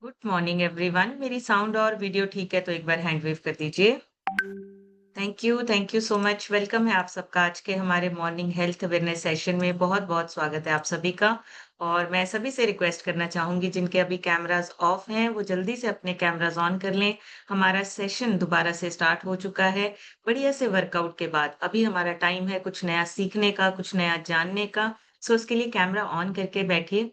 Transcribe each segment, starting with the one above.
Good morning everyone. मेरी sound और video ठीक है तो एक बार हैंड वेव कर दीजिए। Thank you so much. Welcome है आप सबका आज के हमारे मॉर्निंग हेल्थ अवेयरनेस सेशन में। बहुत-बहुत स्वागत है आप सभी का। और मैं सभी से रिक्वेस्ट करना चाहूँगी जिनके अभी कैमराज़ ऑफ हैं, वो जल्दी से अपने कैमराज़ ऑन कर लें। हमारा सेशन दोबारा से स्टार्ट हो चुका है, बढ़िया से वर्कआउट के बाद। अभी हमारा टाइम है कुछ नया सीखने का, कुछ नया जानने का। सो उसके लिए कैमरा ऑन करके बैठिए।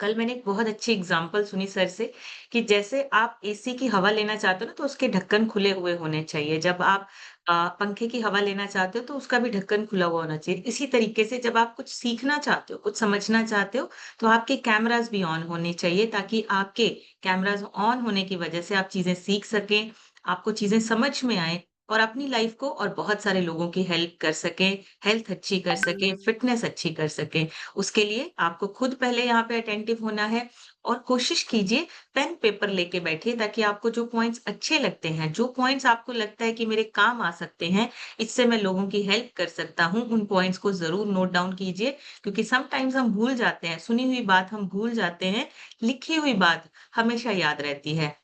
कल मैंने एक बहुत अच्छी एग्जाम्पल सुनी सर से कि जैसे आप एसी की हवा लेना चाहते हो ना तो उसके ढक्कन खुले हुए होने चाहिए। जब आप पंखे की हवा लेना चाहते हो तो उसका भी ढक्कन खुला हुआ होना चाहिए। इसी तरीके से जब आप कुछ सीखना चाहते हो, कुछ समझना चाहते हो तो आपके कैमरास भी ऑन होने चाहिए ताकि आपके कैमरास ऑन होने की वजह से आप चीज़ें सीख सकें, आपको चीज़ें समझ में आएँ और अपनी लाइफ को और बहुत सारे लोगों की हेल्प कर सकें, हेल्थ अच्छी कर सकें, फिटनेस अच्छी कर सकें। उसके लिए आपको खुद पहले यहाँ पे अटेंटिव होना है और कोशिश कीजिए पेन पेपर लेके बैठिए ताकि आपको जो पॉइंट्स अच्छे लगते हैं, जो पॉइंट्स आपको लगता है कि मेरे काम आ सकते हैं, इससे मैं लोगों की हेल्प कर सकता हूँ, उन पॉइंट्स को ज़रूर नोट डाउन कीजिए क्योंकि समटाइम्स हम भूल जाते हैं, सुनी हुई बात हम भूल जाते हैं, लिखी हुई बात हमेशा याद रहती है।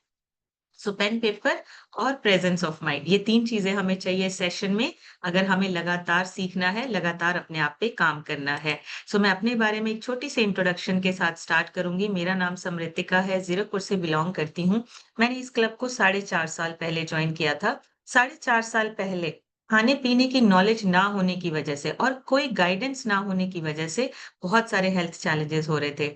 सो पेन पेपर और प्रेजेंस ऑफ माइंड ये 3 चीज़ें हमें चाहिए सेशन में, अगर हमें लगातार सीखना है, लगातार अपने आप पे काम करना है। सो मैं अपने बारे में एक छोटी-सी इंट्रोडक्शन के साथ स्टार्ट करूँगी। मेरा नाम समृतिका है, ज़ीरकपुर से बिलॉन्ग करती हूँ। मैंने इस क्लब को साढ़े 4 साल पहले जॉइन किया था। साढ़े 4 साल पहले खाने-पीने की नॉलेज ना होने की वजह से और कोई गाइडेंस ना होने की वजह से बहुत सारे हेल्थ चैलेंजेस हो रहे थे।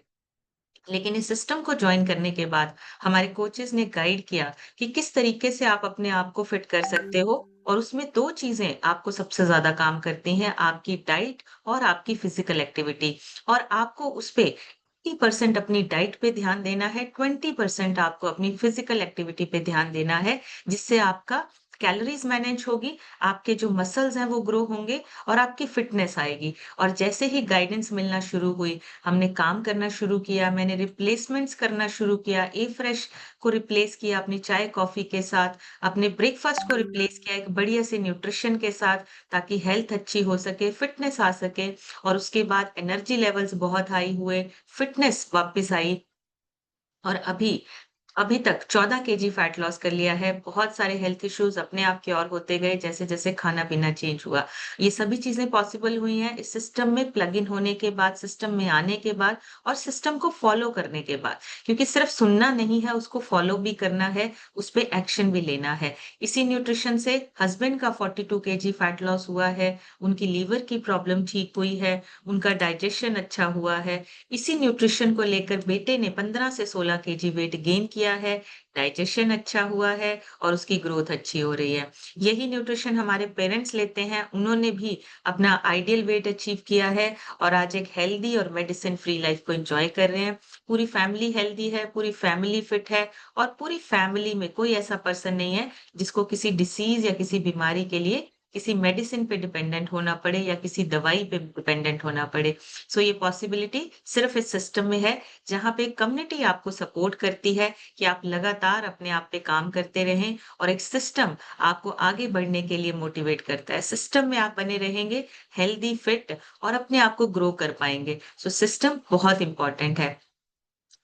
लेकिन इस सिस्टम को जॉइन करने के बाद हमारे कोचेस ने गाइड किया कि किस तरीके से आप अपने आप को फिट कर सकते हो और उसमें 2 चीज़ें आपको सबसे ज़्यादा काम करती हैं, आपकी डाइट और आपकी फिज़िकल एक्टिविटी। और आपको उसपे 80% अपनी डाइट पे ध्यान देना है, 20% आपको अपनी फिज़िकल एक्टिविटी पे ध्यान देना है, जिससे आपका कैलोरीज़ मैनेज होगी, आपके जो मसल्स हैं वो ग्रो होंगे और आपकी फिटनेस आएगी। और जैसे ही गाइडेंस मिलना शुरू हुई, हमने काम करना शुरू किया, मैंने रिप्लेसमेंट्स करना शुरू किया, ए फ्रेश को रिप्लेस किया अपनी चाय-कॉफ़ी के साथ, अपने ब्रेकफ़ास्ट को रिप्लेस किया एक बढ़िया से न्यूट्रिशन के साथ ताकि हेल्थ अच्छी हो सके, फिटनेस आ सके और उसके बाद एनर्जी लेवल्स बहुत हाई हुए, फिटनेस वापस आई और अभी अभी तक 14 केजी फैट लॉस कर लिया है। बहुत सारे हेल्थ इश्यूज़ अपने आप क्योर होते गए जैसे-जैसे खाना-पीना चेंज हुआ। ये सभी चीज़ें पॉसिबल हुई हैं इस सिस्टम में प्लग इन होने के बाद, सिस्टम में आने के बाद और सिस्टम को फ़ॉलो करने के बाद। क्योंकि सिर्फ़ सुनना नहीं है, उसको फ़ॉलो भी करना है, उस पे एक्शन भी लेना है। इसी न्यूट्रिशन से हस्बैंड का 42 केजी फैट लॉस हुआ है, उनकी लीवर की प्रॉब्लम ठीक हुई है, उनका डाइजेशन अच्छा हुआ है। इसी न्यूट्रिशन को लेकर बेटे ने 15 से 16 केजी वेट गेन किया है, डाइजेशन अच्छा हुआ है और उसकी ग्रोथ अच्छी हो रही है। यही न्यूट्रिशन हमारे पेरेंट्स लेते हैं, उन्होंने भी अपना आइडियल वेट अचीव किया है और आज एक हेल्दी और मेडिसिन फ्री लाइफ को एन्जॉय कर रहे हैं। पूरी फैमिली हेल्दी है, पूरी फैमिली फिट है और पूरी फैमिली में कोई ऐसा पर्सन नहीं है जिसको किसी डिसीज़ या किसी बीमारी के लिए किसी मेडिसिन पे डिपेंडेंट होना पड़े या किसी दवाई पे डिपेंडेंट होना पड़े। सो ये पॉसिबिलिटी सिर्फ इस सिस्टम में है, जहाँ पे कम्युनिटी आपको सपोर्ट करती है कि आप लगातार अपने आप पे काम करते रहें और एक सिस्टम आपको आगे बढ़ने के लिए मोटिवेट करता है। सिस्टम में आप बने रहेंगे, हेल्दी, फिट और अपने आप को ग्रो कर पाएँगे। सो सिस्टम बहुत इम्पोर्टेंट है।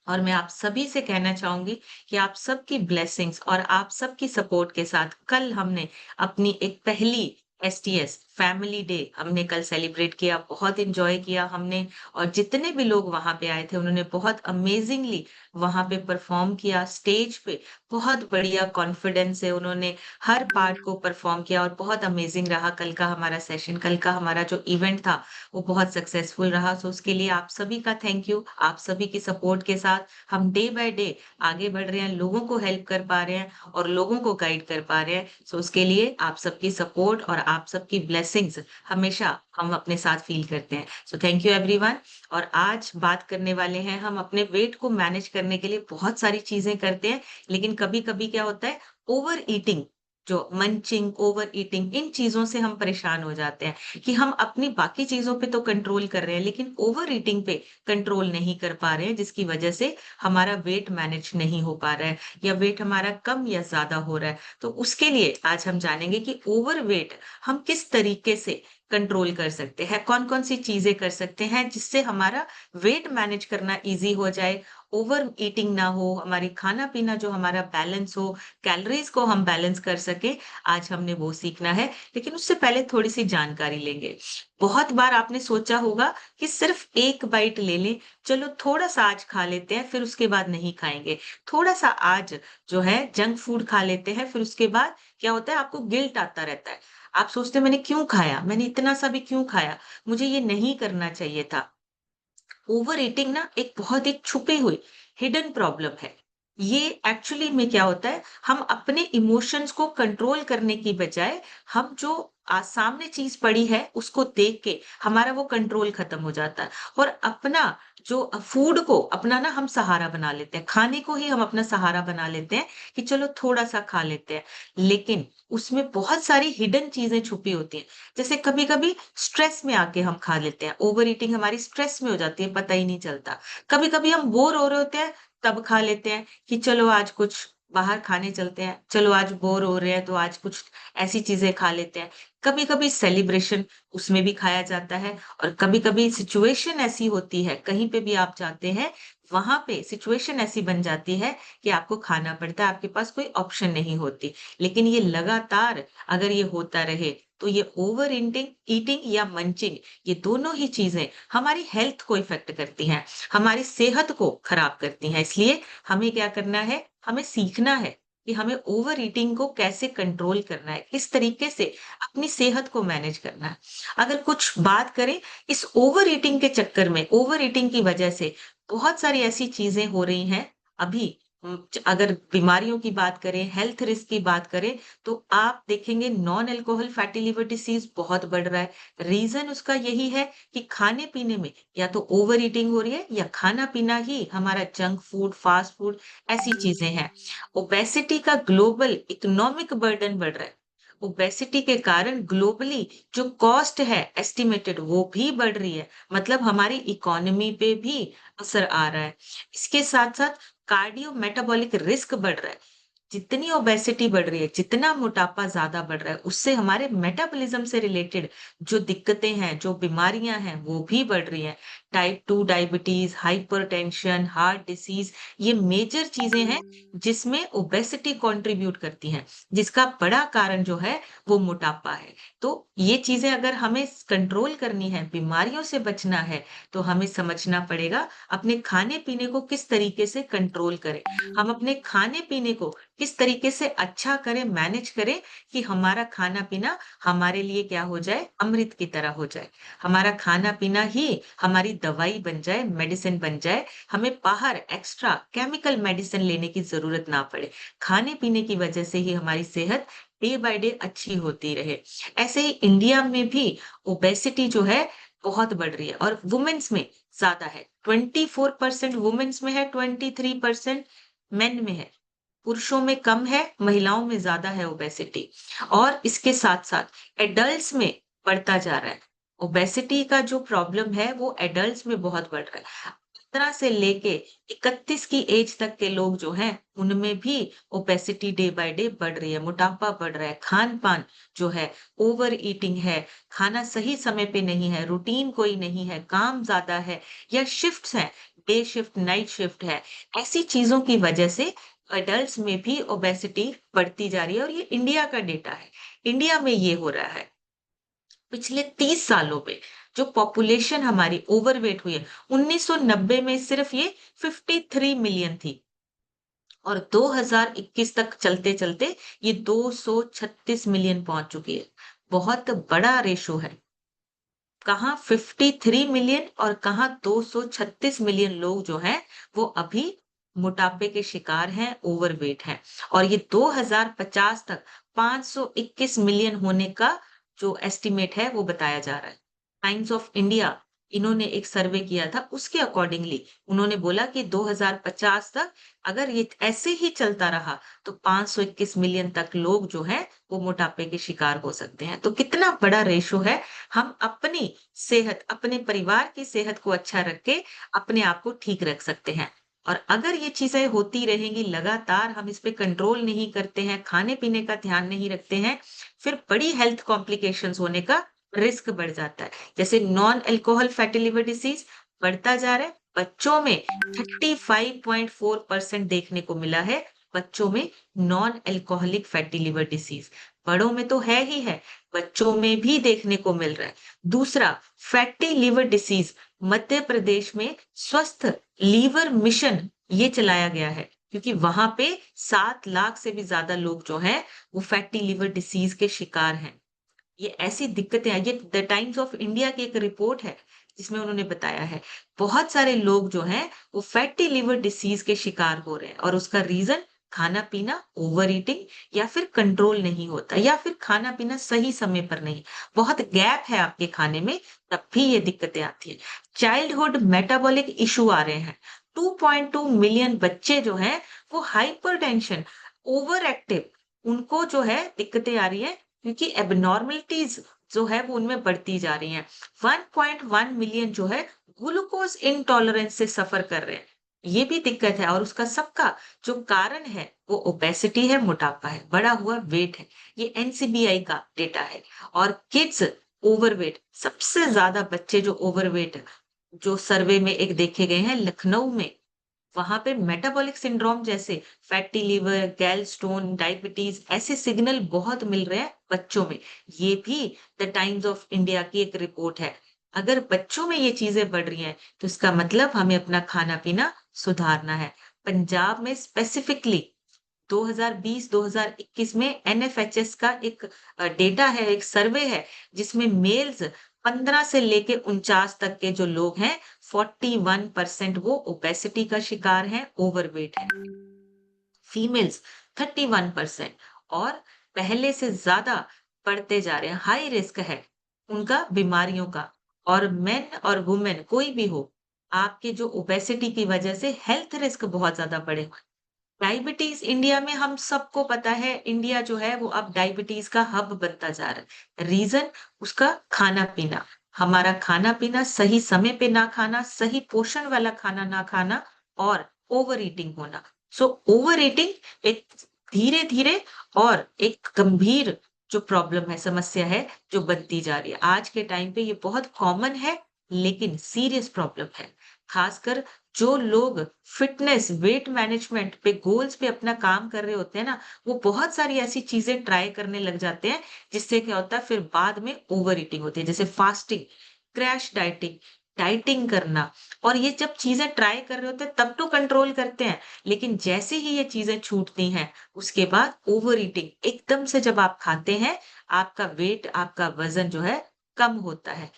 और मैं आप सभी से कहना चाहूँगी कि आप सबकी ब्लेसिंग्स और आप सबकी सपोर्ट के साथ कल हमने अपनी एक पहली एसटीएस फैमिली डे हमने कल सेलिब्रेट किया, बहुत एन्जॉय किया हमने और जितने भी लोग वहाँ पे आए थे उन्होंने बहुत अमेज़िंगली वहाँ पे परफ़ॉर्म किया स्टेज पे, बहुत बढ़िया कॉन्फिडेंस से उन्होंने हर पार्ट को परफ़ॉर्म किया और बहुत अमेज़िंग रहा कल का हमारा सेशन, कल का हमारा जो इवेंट था, वो बहुत सक्सेसफुल रहा। सो उसके लिए आप सभी का थैंक यू। आप सभी की सपोर्ट के साथ हम डे बाय डे आगे बढ़ रहे हैं, लोगों को हेल्प कर पा रहे हैं और लोगों को गाइड कर पा रहे हैं। सो उसके लिए आप सबकी सपोर्ट और आप सबकी ब्लेसिंग्स हमेशा हम अपने साथ फ़ील करते हैं। सो थैंक यू एवरीवन और आज बात करने वाले हैं हम अपने वेट को मैनेज करने के लिए बहुत सारी चीज़ें करते हैं, लेकिन कभी-कभी क्या होता है ओवर ईटिंग जो मंचिंग, ओवर ईटिंग इन चीज़ों से हम परेशान हो जाते हैं कि हम अपनी बाकी चीज़ों पे तो कंट्रोल कर रहे हैं, लेकिन ओवर ईटिंग पे कंट्रोल नहीं कर पा रहे हैं, जिसकी वजह से हमारा वेट मैनेज नहीं हो पा रहा है या वेट हमारा कम या ज़्यादा हो रहा है। तो उसके लिए आज हम जानेंगे कि ओवर वेट हम किस तरीके से कंट्रोल कर सकते हैं? कौन-कौन सी चीज़ें कर सकते हैं जिससे हमारा वेट मैनेज करना ईज़ी हो जाए, ओवर ईटिंग ना हो, हमारी खाना-पीना जो हमारा बैलेंस हो, कैलोरीज़ को हम बैलेंस कर सकें, आज हमने वो सीखना है। लेकिन उससे पहले थोड़ी-सी जानकारी लेंगे। बहुत बार आपने सोचा होगा कि सिर्फ़ 1 बाइट ले लें, चलो थोड़ा-सा आज खा लेते हैं, फिर उसके बाद नहीं खाएँगे। थोड़ा-सा आज जो है जंक फूड खा लेते हैं, फिर उसके बाद क्या होता है आपको गिल्ट आता रहता है। आप सोचते हैं मैंने क्यों खाया? मैंने इतना सा भी क्यों खाया? मुझे ये नहीं करना चाहिए था। ओवर ईटिंग ना एक बहुत ही छुपी हुई हिडन प्रॉब्लम है। ये एक्चुअली में क्या होता है, हम अपने इमोशंस को कंट्रोल करने की बजाय हम जो सामने चीज पड़ी है उसको देख के हमारा वो कंट्रोल खत्म हो जाता है और अपना जो फूड को अपना ना हम सहारा बना लेते हैं, खाने को ही हम अपना सहारा बना लेते हैं कि चलो थोड़ा सा खा लेते हैं। लेकिन उसमें बहुत सारी हिडन चीजें छुपी होती हैं। जैसे कभी-कभी स्ट्रेस में आके हम खा लेते हैं, ओवर ईटिंग हमारी स्ट्रेस में हो जाती है, पता ही नहीं चलता। कभी-कभी हम बोर हो रहे होते हैं, तब खा लेते हैं कि चलो आज कुछ बाहर खाने चलते हैं, चलो आज बोर हो रहे हैं तो आज कुछ ऐसी चीज़ें खा लेते हैं। कभी-कभी सेलिब्रेशन उसमें भी खाया जाता है और कभी-कभी सिचुएशन ऐसी होती है, कहीं पे भी आप जाते हैं, वहाँ पे सिचुएशन ऐसी बन जाती है कि आपको खाना पड़ता है, आपके पास कोई ऑप्शन नहीं होती। लेकिन ये लगातार अगर ये होता रहे तो ये ओवर ईटिंग ईटिंग या मंचिंग ये दोनों ही चीजें हमारी हेल्थ को इफेक्ट करती हैं, हमारी सेहत को खराब करती हैं। इसलिए हमें क्या करना है, हमें सीखना है कि हमें ओवर ईटिंग को कैसे कंट्रोल करना है, किस तरीके से अपनी सेहत को मैनेज करना है। अगर कुछ बात करें इस ओवर ईटिंग के चक्कर में, ओवर ईटिंग की वजह से बहुत सारी ऐसी चीजें हो रही हैं अभी। अगर बीमारियों की बात करें, हेल्थ रिस्क की बात करें, तो आप देखेंगे non alcohol fatty liver disease बहुत बढ़ रहा है। रीज़न उसका यही है कि खाने-पीने में या तो ओवर ईटिंग हो रही है या खाना-पीना ही हमारा जंक फूड, फास्ट फूड ऐसी चीज़ें हैं। ओबेसिटी का ग्लोबल इकोनॉमिक बर्डन बढ़ रहा है। ओबेसिटी के कारण ग्लोबली जो कॉस्ट है एस्टिमेटेड वो भी बढ़ रही है। मतलब हमारी इकोनॉमी पे भी असर आ रहा है। इसके साथ-साथ कार्डियो मेटाबॉलिक रिस्क बढ़ रहा है। जितनी ओबेसिटी बढ़ रही है, जितना मोटापा ज़्यादा बढ़ रहा है, उससे हमारे मेटाबॉलिज़्म से रिलेटेड जो दिक्कतें हैं, जो बीमारियाँ हैं, वो भी बढ़ रही हैं। Type 2 diabetes, hypertension, heart disease ये मेजर चीज़ें हैं, जिसमें ओबेसिटी कंट्रीब्यूट करती हैं, जिसका बड़ा कारण जो है, वो मोटापा है। तो ये चीज़ें अगर हमें कंट्रोल करनी है, बीमारियों से बचना है, तो हमें समझना पड़ेगा, अपने खाने-पीने को किस तरीके से कंट्रोल करें। हम अपने खाने-पीने को किस तरीके से अच्छा करें, मैनेज करें कि हमारा खाना-पीना हमारे लिए क्या हो जाए, अमृत की तरह हो जाए। हमारा खाना-पीना ही हमारी दवाई बन जाए, मेडिसिन बन जाए, हमें बाहर एक्स्ट्रा केमिकल मेडिसिन लेने की ज़रूरत ना पड़े। खाने-पीने की वजह से ही हमारी सेहत डे बाय डे अच्छी होती रहे। ऐसे ही इंडिया में भी ओबेसिटी जो है बहुत बढ़ रही है और वुमेन्स में ज़्यादा है। 24% वुमेन्स में है, 23% मेन में है। पुरुषों में कम है, महिलाओं में ज़्यादा है ओबेसिटी और इसके साथ-साथ एडल्ट्स में बढ़ता जा रहा है। ओबेसिटी का जो प्रॉब्लम है वो एडल्ट्स में बहुत बढ़ रहा है। 15 से लेके 31 की एज तक के लोग जो हैं, उनमें भी ओबेसिटी डे बाय डे बढ़ रही है, मोटापा बढ़ रहा है, खान-पान जो है, ओवर ईटिंग है, खाना सही समय पे नहीं है, रूटीन कोई नहीं है, काम ज़्यादा है या शिफ्ट्स हैं, डे शिफ्ट, नाइट शिफ्ट है। ऐसी चीज़ों की वजह से एडल्ट्स में भी ओबेसिटी बढ़ती जा रही है और ये इंडिया का डेटा है। इंडिया में ये हो रहा है। पिछले 30 सालों में जो पॉपुलेशन हमारी ओवरवेट हुई है, 1990 में सिर्फ ये 53 मिलियन थी और 2021 तक चलते-चलते ये 236 मिलियन पहुँच चुकी है। बहुत बड़ा रेशो है। कहाँ 53 मिलियन और कहाँ 236 मिलियन लोग जो हैं, वो अभी मोटापे के शिकार हैं, ओवरवेट हैं और ये 2050 तक 521 मिलियन होने का जो एस्टिमेट है, वो बताया जा रहा है। टाइम्स ऑफ इंडिया इन्होंने एक सर्वे किया था, उसके अकॉर्डिंगली उन्होंने बोला कि 2050 तक अगर ये ऐसे ही चलता रहा, तो 521 मिलियन तक लोग जो हैं, वो मोटापे के शिकार हो सकते हैं। तो कितना बड़ा रेशो है हम अपनी सेहत, अपने परिवार की सेहत को अच्छा रख के अपने आप को ठीक रख सकते हैं। और अगर ये चीज़ें होती रहेंगी लगातार हम इस पे कंट्रोल नहीं करते हैं, खाने-पीने का ध्यान नहीं रखते हैं, फिर बड़ी हेल्थ कॉम्प्लिकेशंस होने का रिस्क बढ़ जाता है। जैसे non alcohol fatty liver disease बढ़ता जा रहा है, बच्चों में 35.4% देखने को मिला है, बच्चों में non alcoholic fatty liver disease. बड़ों में तो है ही है, बच्चों में भी देखने को मिल रहा है। दूसरा, fatty liver disease Madhya Pradesh में स्वस्थ लीवर मिशन ये चलाया गया है, क्योंकि वहाँ पे 7 लाख से भी ज़्यादा लोग जो हैं, वो फैटी लिवर डिसीज़ के शिकार हैं। ये ऐसी दिक्कतें आई, ये द टाइम्स ऑफ इंडिया की एक रिपोर्ट है, जिसमें उन्होंने बताया है, बहुत सारे लोग जो हैं, वो फैटी लिवर डिसीज़ के शिकार हो रहे हैं और उसका रीज़न खाना-पीना, ओवर ईटिंग या फिर कंट्रोल नहीं होता या फिर खाना-पीना सही समय पर नहीं। बहुत गैप है आपके खाने में, तब भी ये दिक्कतें आती हैं। चाइल्डहुड मेटाबॉलिक इश्यू आ रहे हैं। 2.2 मिलियन बच्चे जो हैं, वो हाइपरटेंशन, ओवर एक्टिव, उनको जो है दिक्कतें आ रही हैं क्योंकि एबनॉर्मलिटीज़ जो है वो उनमें बढ़ती जा रही हैं। 1.1 मिलियन जो है ग्लूकोज़ इंटॉलरेंस से सफ़र कर रहे हैं। ये भी दिक्कत है और उसका सबका जो कारण है वो ओबेसिटी है, मोटापा है, बढ़ा हुआ वेट है। ये एनसीबीआई का डेटा है और किड्स ओवरवेट, सबसे ज़्यादा बच्चे जो ओवरवेट है, जो सर्वे में एक देखे गए हैं लखनऊ में, वहाँ पे मेटाबॉलिक सिंड्रोम जैसे फैटी लिवर, गैलस्टोन, डायबिटीज ऐसे सिग्नल बहुत मिल रहे हैं बच्चों में। ये भी द टाइम्स ऑफ इंडिया की एक रिपोर्ट है। अगर बच्चों में ये चीजें बढ़ रही हैं, तो इसका मतलब हमें अपना खाना-पीना सुधारना है। पंजाब में स्पेसिफिकली 2020-2021 में एनएफएचएस का एक डेटा है, एक सर्वे है, जिसमें मेल्स 15 से लेके 49 तक के जो लोग हैं, 41% वो ओबेसिटी का शिकार हैं, ओवरवेट हैं। फीमेल्स 31% और पहले से ज़्यादा बढ़ते जा रहे हैं, हाई रिस्क है उनका बीमारियों का। और मेन और वुमेन कोई भी हो, आपके जो ओबेसिटी की वजह से हेल्थ रिस्क बहुत ज़्यादा बढ़े हुए हैं। डायबिटीज इंडिया में हम सबको पता है, इंडिया जो है वो अब डायबिटीज का हब बनता जा रहा है। रीजन उसका खाना पीना, हमारा खाना पीना सही समय पे ना खाना, सही पोषण वाला खाना ना खाना और ओवर ईटिंग होना। सो ओवर ईटिंग एक धीरे धीरे और एक गंभीर जो प्रॉब्लम है, समस्या है, जो बनती जा रही है आज के टाइम पे, ये बहुत कॉमन है लेकिन सीरियस प्रॉब्लम है। खासकर जो लोग फिटनेस, वेट मैनेजमेंट पे, गोल्स पे अपना काम कर रहे होते हैं ना, वो बहुत सारी ऐसी चीज़ें ट्राई करने लग जाते हैं, जिससे क्या होता है फिर बाद में ओवर ईटिंग होती है। जैसे फास्टिंग, क्रैश डाइटिंग, डाइटिंग करना और ये जब चीज़ें ट्राई कर रहे होते हैं तब तो कंट्रोल करते हैं, लेकिन जैसे ही ये चीज़ें छूटती हैं, उसके बाद ओवर ईटिंग एकदम से जब आप खाते हैं, आपका वेट, आपका वज़न जो है कम होता है।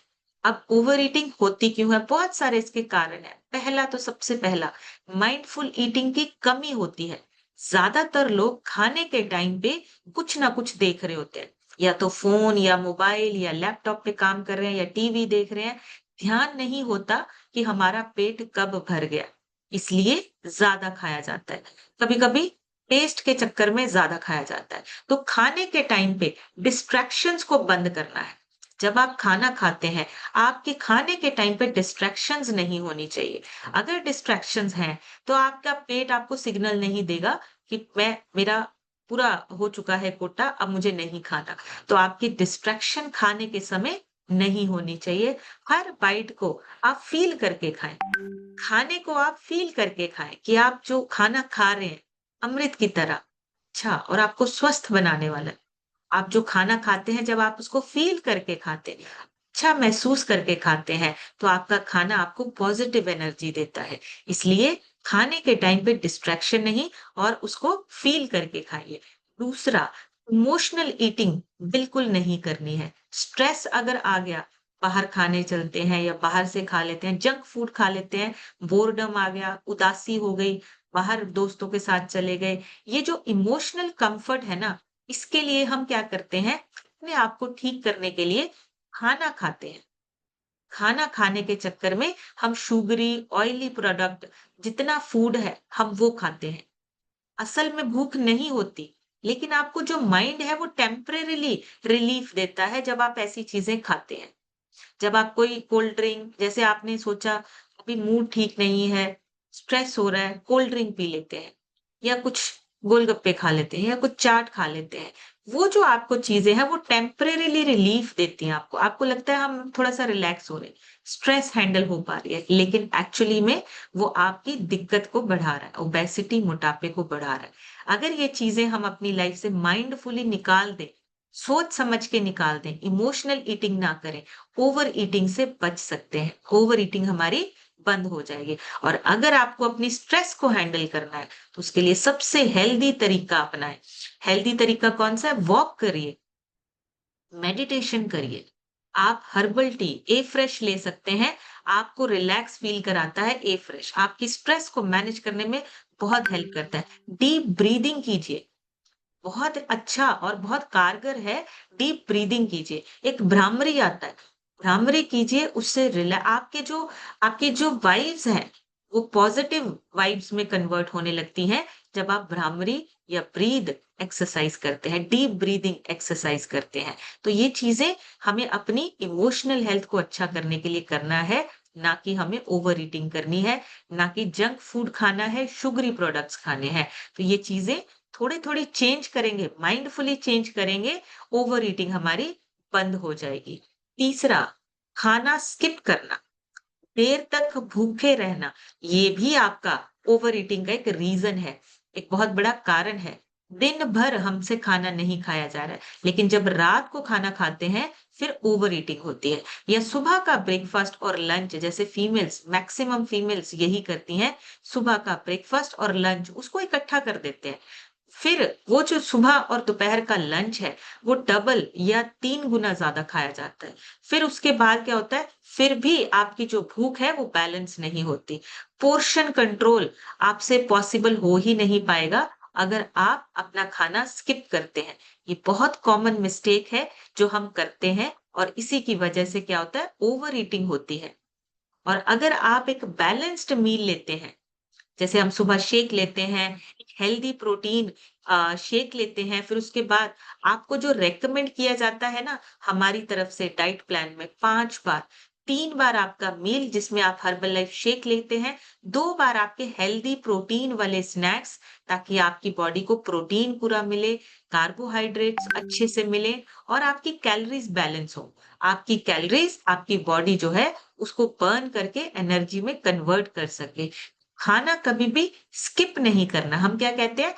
अब ओवर ईटिंग होती क्यों है? बहुत सारे इसके कारण हैं। पहला तो सबसे पहला माइंडफुल ईटिंग की कमी होती है। ज़्यादातर लोग खाने के टाइम पे कुछ ना कुछ देख रहे होते हैं। या तो फ़ोन या मोबाइल या लैपटॉप पे काम कर रहे हैं या टीवी देख रहे हैं। ध्यान नहीं होता कि हमारा पेट कब भर गया। इसलिए ज़्यादा खाया जाता है। कभी-कभी टेस्ट के चक्कर में ज़्यादा खाया जाता है। तो खाने के टाइम पे डिस्ट्रैक्शंस को बंद करना है। जब आप खाना खाते हैं, आपके खाने के टाइम पे डिस्ट्रैक्शंस नहीं होनी चाहिए। अगर डिस्ट्रैक्शंस हैं, तो आपका पेट आपको सिग्नल नहीं देगा कि मैं मेरा पूरा हो चुका है कोटा, अब मुझे नहीं खाना। तो आपकी डिस्ट्रैक्शन खाने के समय नहीं होनी चाहिए। हर बाइट को आप फ़ील करके खाएँ। खाने को आप फ़ील करके खाएँ कि आप जो खाना खा रहे हैं, अमृत की तरह, अच्छा और आपको स्वस्थ बनाने वाला है। आप जो खाना खाते हैं जब आप उसको फ़ील करके खाते हैं, अच्छा महसूस करके खाते हैं, तो आपका खाना आपको पॉज़िटिव एनर्जी देता है। इसलिए खाने के टाइम पे डिस्ट्रैक्शन नहीं और उसको फ़ील करके खाइए। दूसरा, इमोशनल ईटिंग बिल्कुल नहीं करनी है। स्ट्रेस अगर आ गया, बाहर खाने चलते हैं या बाहर से खा लेते हैं, जंक फूड खा लेते हैं, बोredom आ गया, उदासी हो गई, बाहर दोस्तों के साथ चले गए। ये जो इमोशनल कम्फ़र्ट है ना, इसके लिए हम क्या करते हैं, अपने आप को ठीक करने के लिए खाना खाते हैं। खाना खाने के चक्कर में हम शुगरी, ऑयली प्रोडक्ट जितना फूड है, हम वो खाते हैं। असल में भूख नहीं होती, लेकिन आपको जो माइंड है वो टेम्परेरीली रिलीफ देता है जब आप ऐसी चीज़ें खाते हैं। जब आप कोई कोल्ड ड्रिंक जैसे आपने सोचा अभी मूड ठीक नहीं है, स्ट्रेस हो रहा है, कोल्ड ड्रिंक पी लेते हैं या कुछ गोलगप्पे खा लेते हैं या कुछ चाट खा लेते हैं। वो जो आपको चीज़ें हैं वो टेम्परेरीली रिलीफ देती हैं आपको। आपको लगता है हम थोड़ा-सा रिलैक्स हो रहे हैं, स्ट्रेस हैंडल हो पा रही है, लेकिन एक्चुअली में वो आपकी दिक्कत को बढ़ा रहा है, ओबेसिटी मोटापे को बढ़ा रहा है। अगर ये चीज़ें हम अपनी लाइफ से माइंडफुली निकाल दें, सोच समझ के निकाल दें, इमोशनल ईटिंग ना करें, ओवर ईटिंग से बच सकते हैं। ओवर ईटिंग हमारी बंद हो जाएगी और अगर आपको अपनी स्ट्रेस को हैंडल करना है, तो उसके लिए सबसे हेल्दी तरीका अपनाएँ। हेल्दी तरीका कौन-सा है? वॉक करिए, मेडिटेशन करिए। आप हर्बल टी, ए फ्रेश ले सकते हैं, आपको रिलैक्स फ़ील कराता है ए फ्रेश, आपकी स्ट्रेस को मैनेज करने में बहुत हेल्प करता है। डीप ब्रीथिंग कीजिए, बहुत अच्छा और बहुत कारगर है, डीप ब्रीथिंग कीजिए। एक भ्रामरी आता है, भ्रामरी कीजिए उससे आपके जो वाइब्स हैं, वो पॉज़िटिव वाइब्स में कन्वर्ट होने लगती हैं, जब आप भ्रामरी या ब्रीथ एक्सरसाइज़ करते हैं, डीप ब्रीथिंग एक्सरसाइज़ करते हैं। तो ये चीज़ें हमें अपनी इमोशनल हेल्थ को अच्छा करने के लिए करना है, ना कि हमें ओवर ईटिंग करनी है, ना कि जंक फूड खाना है, शुगरी प्रोडक्ट्स खाने हैं। तो ये चीज़ें थोड़ी-थोड़ी चेंज करेंगे, माइंडफुली चेंज करेंगे, ओवर ईटिंग हमारी बंद हो जाएगी। तीसरा, खाना स्किप करना, देर तक भूखे रहना, ये भी आपका ओवर ईटिंग का एक रीज़न है, एक बहुत बड़ा कारण है। दिन भर हमसे खाना नहीं खाया जा रहा है, लेकिन जब रात को खाना खाते हैं, फिर ओवर ईटिंग होती है। या सुबह का ब्रेकफास्ट और लंच जैसे फीमेल्स, मैक्सिमम फीमेल्स यही करती हैं, सुबह का ब्रेकफास्ट और लंच उसको इकट्ठा कर देते हैं। फिर वो जो सुबह और दोपहर का लंच है, वो डबल या 3 गुना ज़्यादा खाया जाता है। फिर उसके बाद क्या होता है, फिर भी आपकी जो भूख है वो बैलेंस नहीं होती। पोर्शन कंट्रोल आपसे पॉसिबल हो ही नहीं पाएगा अगर आप अपना खाना स्किप करते हैं। ये बहुत कॉमन मिस्टेक है जो हम करते हैं और इसी की वजह से क्या होता है, ओवर ईटिंग होती है। और अगर आप एक बैलेंस्ड मील लेते हैं, जैसे हम सुबह शेक लेते हैं, एक हेल्दी प्रोटीन शेक लेते हैं, फिर उसके बाद आपको जो रिकमेंड किया जाता है ना हमारी तरफ से डाइट प्लान में 5 बार, 3 बार आपका मील जिसमें आप हर्बल लाइफ शेक लेते हैं, 2 बार आपके हेल्दी प्रोटीन वाले स्नैक्स ताकि आपकी बॉडी को प्रोटीन पूरा मिले, कार्बोहाइड्रेट्स अच्छे से मिले और आपकी कैलोरीज़ बैलेंस हो। आपकी कैलोरीज़ आपकी बॉडी जो है उसको बर्न करके एनर्जी में कन्वर्ट कर सके। खाना कभी भी स्किप नहीं करना। हम क्या कहते हैं,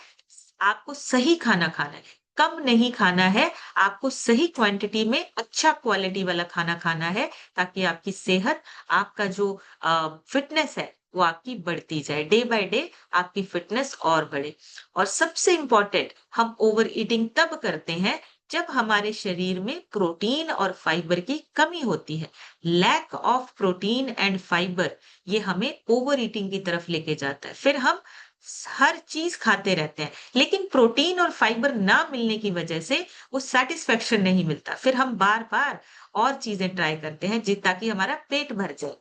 आपको सही खाना खाना है, कम नहीं खाना है, आपको सही क्वांटिटी में अच्छा क्वालिटी वाला खाना खाना है, ताकि आपकी सेहत, आपका जो फिटनेस है, वो आपकी बढ़ती जाए। डे बाय डे आपकी फिटनेस और बढ़े। और सबसे इम्पोर्टेंट हम ओवर ईटिंग तब करते हैं, जब हमारे शरीर में प्रोटीन और फाइबर की कमी होती है। Lack of protein and fibre ये हमें ओवर ईटिंग की तरफ लेके जाता है। फिर हम हर चीज खाते रहते हैं, लेकिन प्रोटीन और फाइबर ना मिलने की वजह से वो सैटिस्फैक्शन नहीं मिलता। फिर हम बार-बार और चीजें ट्राई करते हैं ताकि हमारा पेट भर जाए।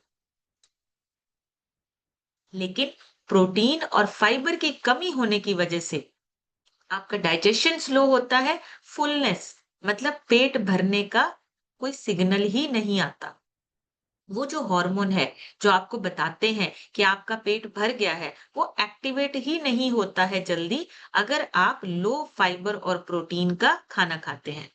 लेकिन प्रोटीन और फाइबर की कमी होने की वजह से आपका डाइजेशन स्लो होता है, फुलनेस मतलब पेट भरने का कोई सिग्नल ही नहीं आता। वो जो हार्मोन है, जो आपको बताते हैं कि आपका पेट भर गया है, वो एक्टिवेट ही नहीं होता है जल्दी अगर आप लो फाइबर और प्रोटीन का खाना खाते हैं।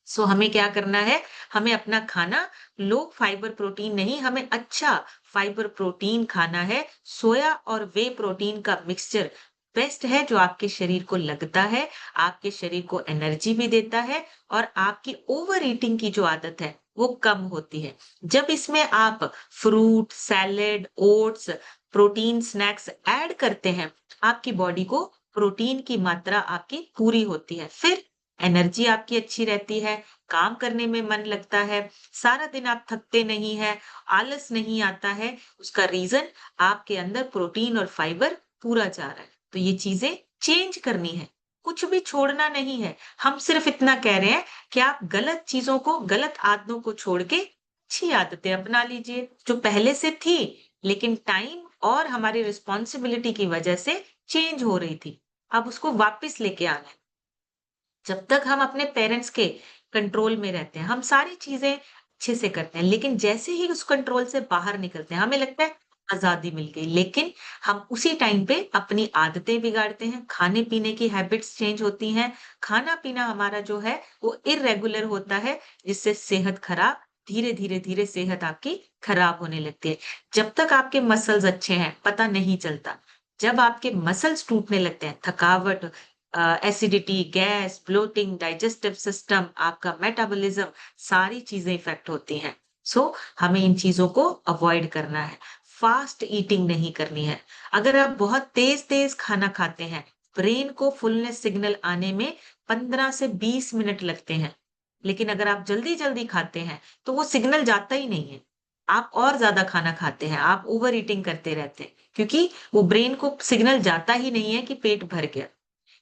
सो हमें क्या करना है, हमें अपना खाना लो फाइबर प्रोटीन नहीं, हमें अच्छा फाइबर प्रोटीन खाना है। सोया और वे प्रोटीन का मिक्सचर बेस्ट है जो आपके शरीर को लगता है, आपके शरीर को एनर्जी भी देता है और आपकी ओवर ईटिंग की जो आदत है, वो कम होती है। जब इसमें आप fruit, salad, oats, protein snacks add करते हैं, आपकी बॉडी को प्रोटीन की मात्रा आपकी पूरी होती है। फिर एनर्जी आपकी अच्छी रहती है, काम करने में मन लगता है, सारा दिन आप थकते नहीं हैं, आलस नहीं आता है, उसका रीज़न आपके अंदर प्रोटीन और फाइबर पूरा जा रहा है। तो ये चीज़ें चेंज करनी है, कुछ भी छोड़ना नहीं है। हम सिर्फ इतना कह रहे हैं कि आप गलत चीज़ों को, गलत आदतों को छोड़ के अच्छी आदतें अपना लीजिए, जो पहले से थी, लेकिन टाइम और हमारी रिस्पॉन्सिबिलिटी की वजह से चेंज हो रही थी। अब उसको वापस लेके आना है। जब तक हम अपने पेरेंट्स के कंट्रोल में रहते हैं, हम सारी चीज़ें अच्छे से करते हैं, लेकिन जैसे ही उस कंट्रोल से बाहर निकलते हैं, हमें लगता है आज़ादी मिल गई। लेकिन हम उसी टाइम पे अपनी आदतें बिगाड़ते हैं, खाने-पीने की हैबिट्स चेंज होती हैं, खाना-पीना हमारा जो है वो इर्रेगुलर होता है, जिससे सेहत खराब धीरे-धीरे सेहत आपकी खराब होने लगती है। जब तक आपके मसल्स अच्छे हैं, पता नहीं चलता। जब आपके मसल्स टूटने लगते हैं, थकावट acidity, gas, bloating, digestive system, आपका मेटाबॉलिज्म सारी चीज़ें इफ़ेक्ट होती हैं। सो हमें इन चीज़ों को अवॉइड करना है। फास्ट ईटिंग नहीं करनी है। अगर आप बहुत तेज़-तेज़ खाना खाते हैं, ब्रेन को फुलनेस सिग्नल आने में 15 से 20 मिनट लगते हैं। लेकिन अगर आप जल्दी-जल्दी खाते हैं, तो वो सिग्नल जाता ही नहीं है। आप और ज़्यादा खाना खाते हैं, आप ओवर ईटिंग करते रहते हैं, क्योंकि वो ब्रेन को सिग्नल जाता ही नहीं है कि पेट भर गया।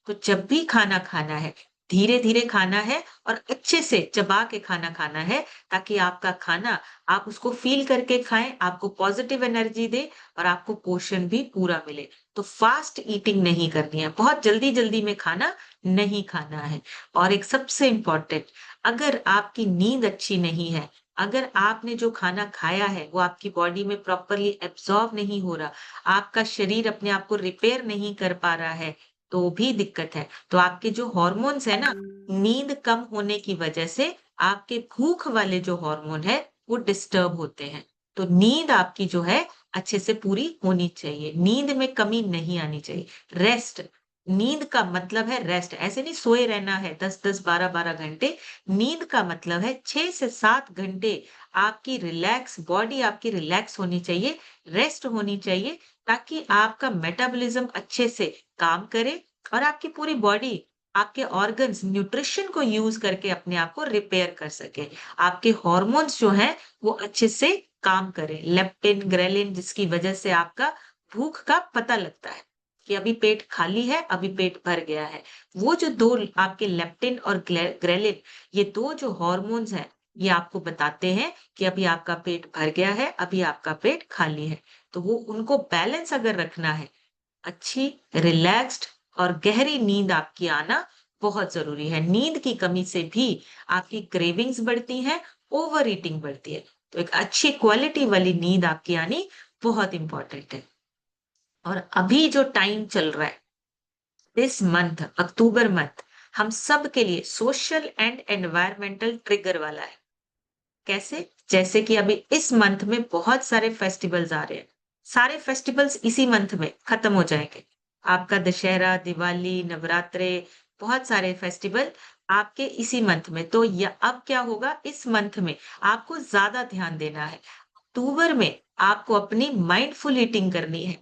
तो जब भी खाना खाना है, धीरे-धीरे खाना है और अच्छे से चबा के खाना खाना है, ताकि आपका खाना आप उसको फ़ील करके खाएँ, आपको पॉज़िटिव एनर्जी दे और आपको पोषण भी पूरा मिले। तो फ़ास्ट ईटिंग नहीं करनी है, बहुत जल्दी-जल्दी में खाना नहीं खाना है। और एक सबसे इम्पोर्टेंट, अगर आपकी नींद अच्छी नहीं है, अगर आपने जो खाना खाया है, वो आपकी बॉडी में प्रॉपरली एब्ज़ॉर्ब नहीं हो रहा, आपका शरीर अपने आप को रिपेयर नहीं कर पा रहा है, तो भी दिक्कत है। तो आपके जो हॉर्मोन्स है ना, नींद कम होने की वजह से आपके भूख वाले जो हॉर्मोन है, वो डिस्टर्ब होते हैं। तो नींद आपकी जो है अच्छे से पूरी होनी चाहिए। नींद में कमी नहीं आनी चाहिए। रेस्ट, नींद का मतलब है रेस्ट, ऐसे नहीं सोए रहना है 10-10, 12-12 घंटे। नींद का मतलब है 6 से 7 घंटे आपकी रिलैक्स बॉडी आपकी रिलैक्स होनी चाहिए, रेस्ट होनी चाहिए, ताकि आपका मेटाबॉलिज्म अच्छे से काम करे और आपकी पूरी बॉडी, आपके ऑर्गन्स न्यूट्रिशन को यूज़ करके अपने आप को रिपेयर कर सके। आपके हॉर्मोन्स जो हैं, वो अच्छे से काम करें। लेप्टिन, ग्रेलिन जिसकी वजह से आपका भूख का पता लगता है कि अभी पेट खाली है, अभी पेट भर गया है। वो जो 2 आपके लेप्टिन और ग्रेलिन, ये 2 जो हॉर्मोन्स हैं, ये आपको बताते हैं कि अभी आपका पेट भर गया है, अभी आपका पेट खाली है। तो वो उनको बैलेंस अगर रखना है, अच्छी, रिलैक्स्ड और गहरी नींद आपकी आना बहुत ज़रूरी है। नींद की कमी से भी आपकी क्रेविंग्स बढ़ती हैं, ओवर ईटिंग बढ़ती है। तो एक अच्छी क्वालिटी वाली नींद आपकी आनी बहुत इम्पोर्टेंट है। और अभी जो टाइम चल रहा है, दिस मंथ, अक्टूबर मंथ, हम सब के लिए सोशल एंड एनवायरमेंटल ट्रिगर वाला है। कैसे? जैसे कि अभी इस मंथ में बहुत सारे फेस्टिवल्स आ रहे हैं। सारे फेस्टिवल्स इसी मंथ में खत्म हो जाएँगे। आपका दशहरा, दिवाली, नवरात्रे, बहुत सारे फेस्टिवल आपके इसी मंथ में। तो य अब क्या होगा, इस मंथ में आपको ज़्यादा ध्यान देना है। अक्टूबर में आपको अपनी माइंडफुल ईटिंग करनी है।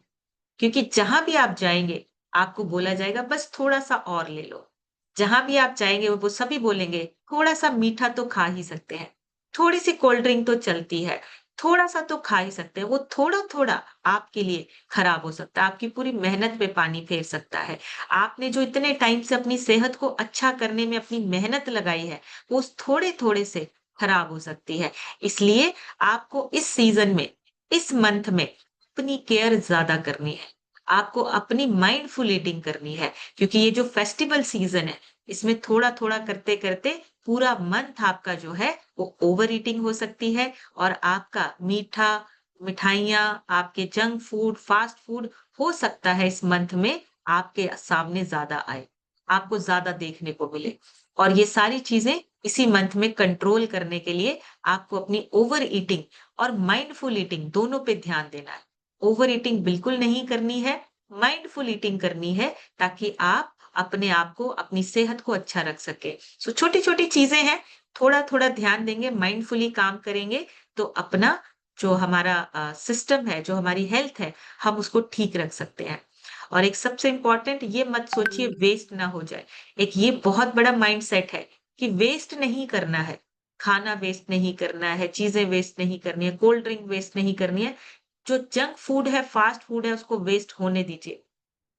क्योंकि जहाँ भी आप जाएँगे, आपको बोला जाएगा बस थोड़ा-सा और ले लो। जहाँ भी आप जाएँगे वो सभी बोलेंगे, थोड़ा-सा मीठा तो खा ही सकते हैं, थोड़ी-सी कोल्ड ड्रिंक तो चलती है, थोड़ा-सा तो खा ही सकते हैं। वो थोड़ा-थोड़ा आपके लिए खराब हो सकता है, आपकी पूरी मेहनत पे पानी फेर सकता है। आपने जो इतने टाइम से अपनी सेहत को अच्छा करने में अपनी मेहनत लगाई है, वो उस थोड़े-थोड़े से खराब हो सकती है। इसलिए आपको इस सीज़न में, इस मंथ में अपनी केयर ज़्यादा करनी है। आपको अपनी माइंडफुल ईटिंग करनी है, क्योंकि ये जो फेस्टिवल सीज़न है, इसमें थोड़ा-थोड़ा करते-करते पूरा मंथ आपका जो है वो ओवर ईटिंग हो सकती है और आपका मीठा, मिठाइयाँ, आपके जंक फूड, फास्ट फूड हो सकता है इस मंथ में आपके सामने ज़्यादा आए, आपको ज़्यादा देखने को मिले। और ये सारी चीज़ें इसी मंथ में कंट्रोल करने के लिए आपको अपनी ओवर ईटिंग और माइंडफुल ईटिंग दोनों पे ध्यान देना है। ओवर ईटिंग बिल्कुल नहीं करनी है, माइंडफुल ईटिंग करनी है, ताकि आप अपने आप को, अपनी सेहत को अच्छा रख सकें। सो छोटी-छोटी चीज़ें हैं, थोड़ा-थोड़ा ध्यान देंगे, माइंडफुली काम करेंगे, तो अपना जो हमारा सिस्टम है, जो हमारी हेल्थ है, हम उसको ठीक रख सकते हैं। और एक सबसे इम्पोर्टेंट, ये मत सोचिए वेस्ट ना हो जाए। एक ये बहुत बड़ा माइंडसेट है कि वेस्ट नहीं करना है, खाना वेस्ट नहीं करना है, चीज़ें वेस्ट नहीं करनी है, कोल्ड ड्रिंक वेस्ट नहीं करनी है। जो जंक फूड है, फास्ट फूड है, उसको वेस्ट होने दीजिए।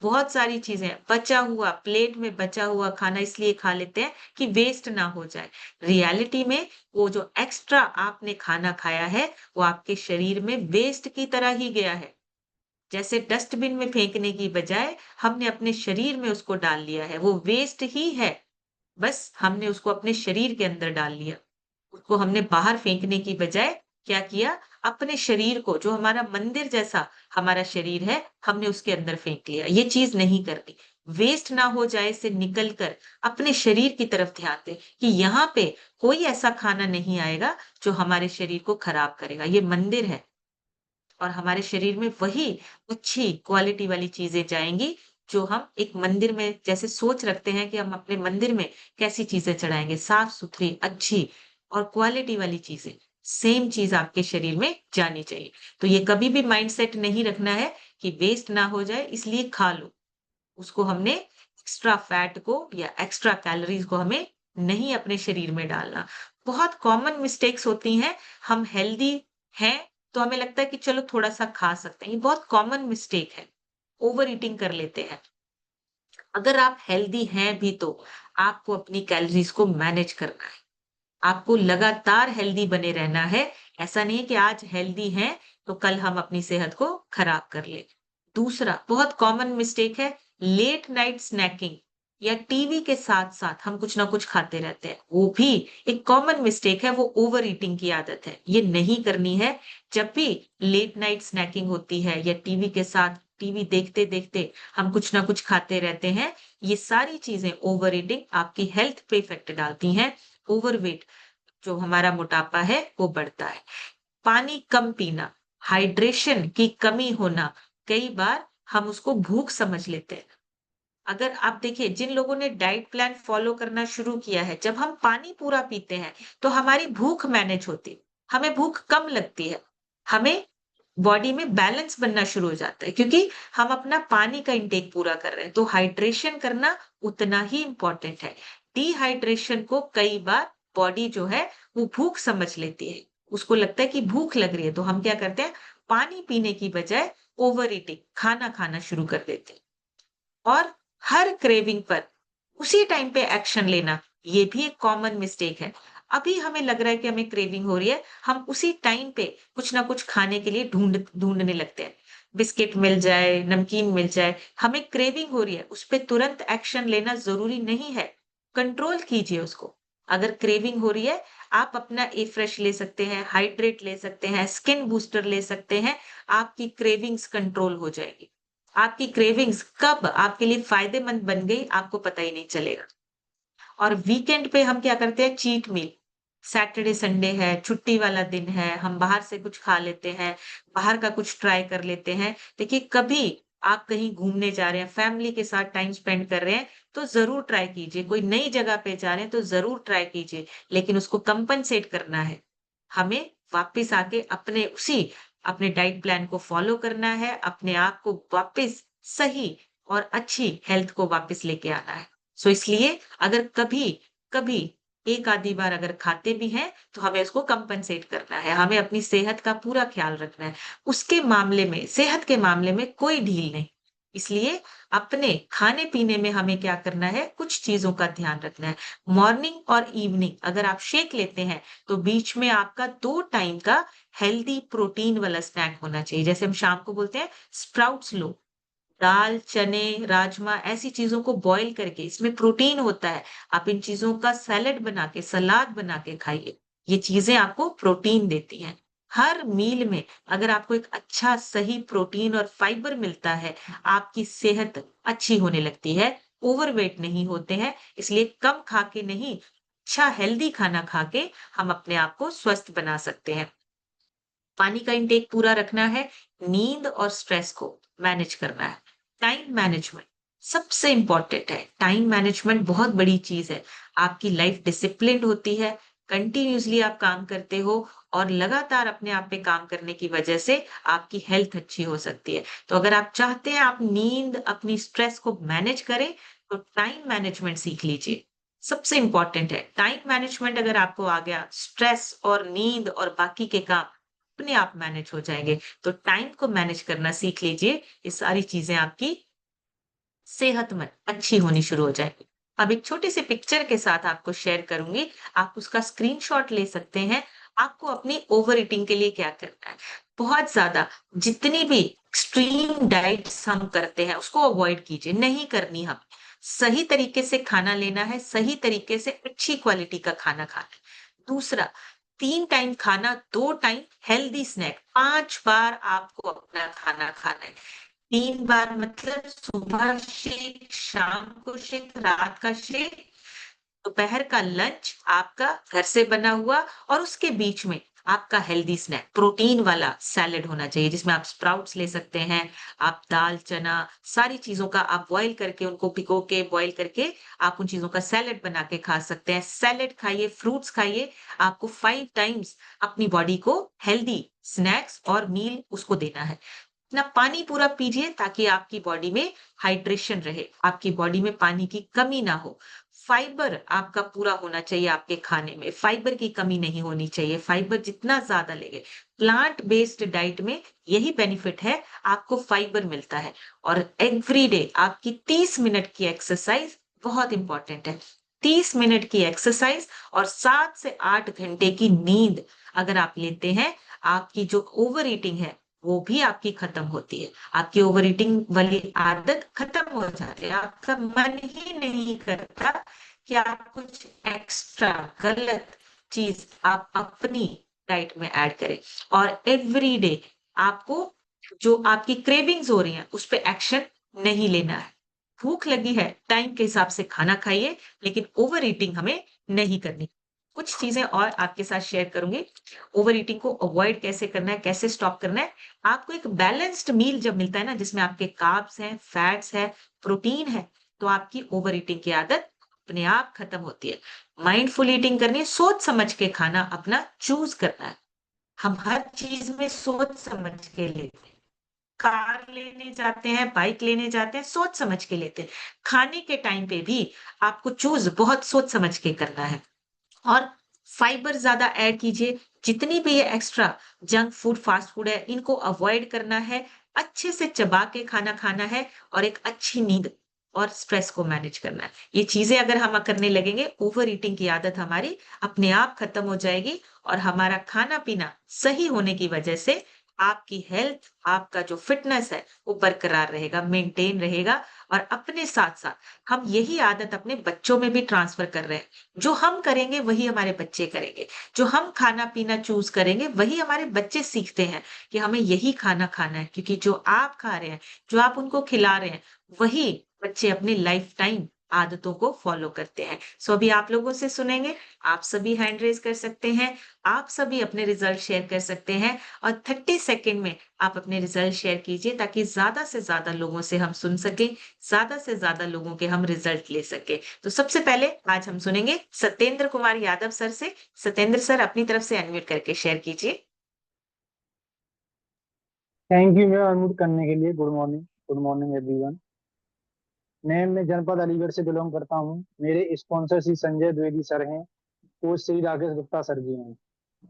बहुत सारी चीज़ें हैं, बचा हुआ प्लेट में बचा हुआ खाना इसलिए खा लेते हैं कि वेस्ट ना हो जाए। रियलिटी में वो जो एक्स्ट्रा आपने खाना खाया है, वो आपके शरीर में वेस्ट की तरह ही गया है। जैसे डस्टबिन में फेंकने की बजाय हमने अपने शरीर में उसको डाल लिया है, वो वेस्ट ही है। बस हमने उसको अपने शरीर के अंदर डाल लिया। उसको हमने बाहर फेंकने की बजाय क्या किया? अपने शरीर को, जो हमारा मंदिर जैसा हमारा शरीर है, हमने उसके अंदर फेंक लिया। ये चीज़ नहीं करनी। वेस्ट ना हो जाए से निकल कर अपने शरीर की तरफ ध्यान दें कि यहाँ पे कोई ऐसा खाना नहीं आएगा जो हमारे शरीर को खराब करेगा। ये मंदिर है और हमारे शरीर में वही अच्छी क्वालिटी वाली चीज़ें जाएँगी, जो हम एक मंदिर में जैसे सोच रखते हैं कि हम अपने मंदिर में कैसी चीज़ें चढ़ाएँगे, साफ-सुथरी, अच्छी और क्वालिटी वाली चीज़ें। सेम चीज़ आपके शरीर में जानी चाहिए। तो ये कभी भी माइंडसेट नहीं रखना है कि वेस्ट ना हो जाए इसलिए खा लो। उसको हमने एक्स्ट्रा फैट को या एक्स्ट्रा कैलोरीज़ को हमें नहीं अपने शरीर में डालना। बहुत कॉमन मिस्टेक्स होती हैं, हम हेल्दी हैं, तो हमें लगता है कि चलो थोड़ा-सा खा सकते हैं। ये बहुत कॉमन मिस्टेक है, ओवर ईटिंग कर लेते हैं। अगर आप हेल्दी हैं भी तो आपको अपनी कैलोरीज़ को मैनेज करना है। आपको लगातार हेल्दी बने रहना है। ऐसा नहीं है कि आज हेल्दी हैं, तो कल हम अपनी सेहत को खराब कर लें। दूसरा बहुत कॉमन मिस्टेक है लेट नाइट स्नैकिंग या टीवी के साथ-साथ हम कुछ ना कुछ खाते रहते हैं। वो भी एक कॉमन मिस्टेक है, वो ओवर ईटिंग की आदत है। ये नहीं करनी है। जब भी लेट नाइट स्नैकिंग होती है या टीवी के साथ टीवी देखते-देखते हम कुछ ना कुछ खाते रहते हैं, ये सारी चीज़ें ओवर ईटिंग आपकी हेल्थ पे इफ़ेक्ट डालती हैं। ओवरवेट जो हमारा मोटापा है वो बढ़ता है। पानी कम पीना, हाइड्रेशन की कमी होना, कई बार हम उसको भूख समझ लेते हैं। अगर आप देखिए जिन लोगों ने डाइट प्लान फॉलो करना शुरू किया है, जब हम पानी पूरा पीते हैं, तो हमारी भूख मैनेज होती है। हमें भूख कम लगती है। हमें बॉडी में बैलेंस बनना शुरू हो जाता है क्योंकि हम अपना पानी का इंटेक पूरा कर रहे हैं। तो हाइड्रेशन करना उतना ही इम्पोर्टेंट है। डिहाइड्रेशन को कई बार बॉडी जो है वो भूख समझ लेती है। उसको लगता है कि भूख लग रही है तो हम क्या करते हैं पानी पीने की बजाय ओवर ईटिंग खाना खाना शुरू कर देते हैं। और हर क्रेविंग पर उसी टाइम पे एक्शन लेना, ये भी एक कॉमन मिस्टेक है। अभी हमें लग रहा है कि हमें क्रेविंग हो रही है, हम उसी टाइम पे कुछ ना कुछ खाने के लिए ढूँढने लगते हैं। बिस्किट मिल जाए, नमकीन मिल जाए, हमें क्रेविंग हो रही है, उस पे तुरंत एक्शन लेना ज़रूरी नहीं है। कंट्रोल कीजिए उसको। अगर क्रेविंग हो रही है, आप अपना ए फ्रेश ले सकते हैं, हाइड्रेट ले सकते हैं, स्किन बूस्टर ले सकते हैं, आपकी क्रेविंग्स कंट्रोल हो जाएगी। आपकी क्रेविंग्स कब आपके लिए फ़ायदेमंद बन गई, आपको पता ही नहीं चलेगा। और वीकेंड पे हम क्या करते हैं चीट मील। सैटरडे संडे है, छुट्टी वाला दिन है, हम बाहर से कुछ खा लेते हैं, बाहर का कुछ ट्राई कर लेते हैं। देखिए कभी आप कहीं घूमने जा रहे हैं, फैमिली के साथ टाइम स्पेंड कर रहे हैं, तो ज़रूर ट्राई कीजिए। कोई नई जगह पे जा रहे हैं तो ज़रूर ट्राई कीजिए, लेकिन उसको कंपनसेट करना है। हमें वापस आके अपने डाइट प्लान को फ़ॉलो करना है, अपने आप को वापस सही और अच्छी हेल्थ को वापस लेके आना है। सो इसलिए अगर कभी एक आधी बार अगर खाते भी हैं, तो हमें उसको कंपनसेट करना है। हमें अपनी सेहत का पूरा ख़्याल रखना है। उसके मामले में सेहत के मामले में कोई ढील नहीं। इसलिए अपने खाने-पीने में हमें क्या करना है, कुछ चीज़ों का ध्यान रखना है। मॉर्निंग और इवनिंग अगर आप शेक लेते हैं, तो बीच में आपका 2 टाइम का हेल्दी प्रोटीन वाला स्नैक होना चाहिए। जैसे हम शाम को बोलते हैं स्प्राउट्स लो। दाल, चने, राजमा ऐसी चीज़ों को बॉयल करके इसमें प्रोटीन होता है। आप इन चीज़ों का सैलेड बना के, सलाद बना के खाइए। ये चीज़ें आपको प्रोटीन देती हैं। हर मील में अगर आपको एक अच्छा सही प्रोटीन और फाइबर मिलता है, आपकी सेहत अच्छी होने लगती है, ओवरवेट नहीं होते हैं। इसलिए कम खा के नहीं, अच्छा हेल्दी खाना खा के हम अपने आप को स्वस्थ बना सकते हैं। पानी का इंटेक पूरा रखना है, नींद और स्ट्रेस को मैनेज करना है। टाइम मैनेजमेंट सबसे इम्पोर्टेंट है। टाइम मैनेजमेंट बहुत बड़ी चीज़ है। आपकी लाइफ डिसिप्लिन्ड होती है, कंटिन्यूअसली आप काम करते हो और लगातार अपने आप पे काम करने की वजह से आपकी हेल्थ अच्छी हो सकती है। तो अगर आप चाहते हैं आप नींद, अपनी स्ट्रेस को मैनेज करें, तो टाइम मैनेजमेंट सीख लीजिए। सबसे इम्पोर्टेंट है, टाइम मैनेजमेंट अगर आपको आ गया, स्ट्रेस और नींद और बाकी के काम अपने आप मैनेज हो जाएँगे। तो टाइम को मैनेज करना सीख लीजिए, ये सारी चीज़ें आपकी सेहतमंद अच्छी होनी शुरू हो जाएँगी। अब एक छोटी-सी पिक्चर के साथ आपको शेयर करूँगी, आप उसका स्क्रीनशॉट ले सकते हैं। आपको अपनी ओवर ईटिंग के लिए क्या करना है? बहुत ज़्यादा जितनी भी एक्सट्रीम डाइट्स हम करते हैं, उसको अवॉइड कीजिए, नहीं करनी हमें। सही तरीके से खाना लेना है, सही तरीके से अच्छी क्वालिटी का खाना खाना है। दूसरा 3 टाइम खाना, 2 टाइम हेल्दी स्नैक, 5 बार आपको अपना खाना खाना है। 3 बार मतलब सुबह शेक, शाम को शेक, रात का शेक, दोपहर का लंच आपका घर से बना हुआ और उसके बीच में आपका हेल्दी स्नैक, प्रोटीन वाला सैलेड होना चाहिए जिसमें आप स्प्राउट्स ले सकते हैं, आप दाल, चना, सारी चीज़ों का आप बॉयल करके उनको भिगो के बॉयल करके आप उन चीज़ों का सैलेड बना के खा सकते हैं। सैलेड खाइए, फ्रूट्स खाइए, आपको 5 टाइम्स अपनी बॉडी को हेल्दी स्नैक्स और मील उसको देना है। अपना पानी पूरा पीजिए ताकि आपकी बॉडी में हाइड्रेशन रहे, आपकी बॉडी में पानी की कमी ना हो। फाइबर आपका पूरा होना चाहिए आपके खाने में, फाइबर की कमी नहीं होनी चाहिए, फाइबर जितना ज़्यादा लेंगे, प्लांट बेस्ड डाइट में यही बेनिफिट है, आपको फाइबर मिलता है। और एवरी डे आपकी 30 मिनट की एक्सरसाइज बहुत इंपॉर्टेंट है। 30 मिनट की एक्सरसाइज और 7 से 8 घंटे की नींद अगर आप लेते हैं, आपकी जो ओवर ईटिंग है, वो भी आपकी खत्म होती है। आपकी ओवर ईटिंग वाली आदत खत्म हो जाती है। आपका मन ही नहीं करता कि आप कुछ एक्स्ट्रा गलत चीज आप अपनी डाइट में ऐड करें। और एवरी डे आपको जो आपकी क्रेविंग्स हो रही हैं, उस पे एक्शन नहीं लेना है। भूख लगी है, टाइम के हिसाब से खाना खाइए, लेकिन ओवर ईटिंग हमें नहीं करनी। कुछ चीजें और आपके साथ शेयर करूंगी। ओवर ईटिंग को अवॉइड कैसे करना है, कैसे स्टॉप करना है। आपको एक बैलेंस्ड मील जब मिलता है ना, जिसमें आपके कार्ब्स हैं, फैट्स है, प्रोटीन है, तो आपकी ओवर ईटिंग की आदत अपने आप खत्म होती है। माइंडफुल ईटिंग करनी है, सोच समझ के खाना अपना चूज करना है। हम हर चीज में सोच समझ के लेते हैं। कार लेने जाते हैं, बाइक लेने जाते हैं, सोच समझ के लेते हैं। खाने के टाइम पे भी आपको चूज बहुत सोच समझ के करना है। और फाइबर ज़्यादा ऐड कीजिए। जितनी भी ये extra junk food, fast food है, इनको अवॉइड करना है। अच्छे से चबा के खाना खाना है और एक अच्छी नींद और स्ट्रेस को मैनेज करना है। ये चीज़ें अगर हम करने लगेंगे, ओवर ईटिंग की आदत हमारी अपने आप खत्म हो जाएगी और हमारा खाना-पीना सही होने की वजह से आपकी हेल्थ, आपका जो फिटनेस है, वो बरकरार रहेगा, मेंटेन रहेगा। और अपने साथ-साथ हम यही आदत अपने बच्चों में भी ट्रांसफर कर रहे हैं। जो हम करेंगे वही हमारे बच्चे करेंगे। जो हम खाना-पीना चूज़ करेंगे वही हमारे बच्चे सीखते हैं कि हमें यही खाना खाना है, क्योंकि जो आप खा रहे हैं, जो आप उनको खिला रहे हैं, वही बच्चे अपनी लाइफ टाइम आदतों को फॉलो करते हैं। सो अभी आप लोगों से सुनेंगे, आप सभी हैंड रेज़ कर सकते हैं, आप सभी अपने रिज़ल्ट शेयर कर सकते हैं और 30 सेकंड में आप अपने रिज़ल्ट शेयर कीजिए ताकि ज़्यादा से ज़्यादा लोगों से हम सुन सकें, ज़्यादा से ज़्यादा लोगों के हम रिज़ल्ट ले सकें। तो सबसे पहले आज हम सुनेंगे सत्येंद्र कुमार यादव सर से। सत्येंद्र सर अपनी तरफ से अनम्यूट करके शेयर कीजिए। थैंक यू मैम अनम्यूट करने के लिए। Good morning everyone. मैं जनपद अलीगढ़ से बिलोंग करता हूँ। मेरे स्पॉन्सर श्री संजय द्विवेदी सर हैं, कोच श्री राकेश गुप्ता सर जी हैं।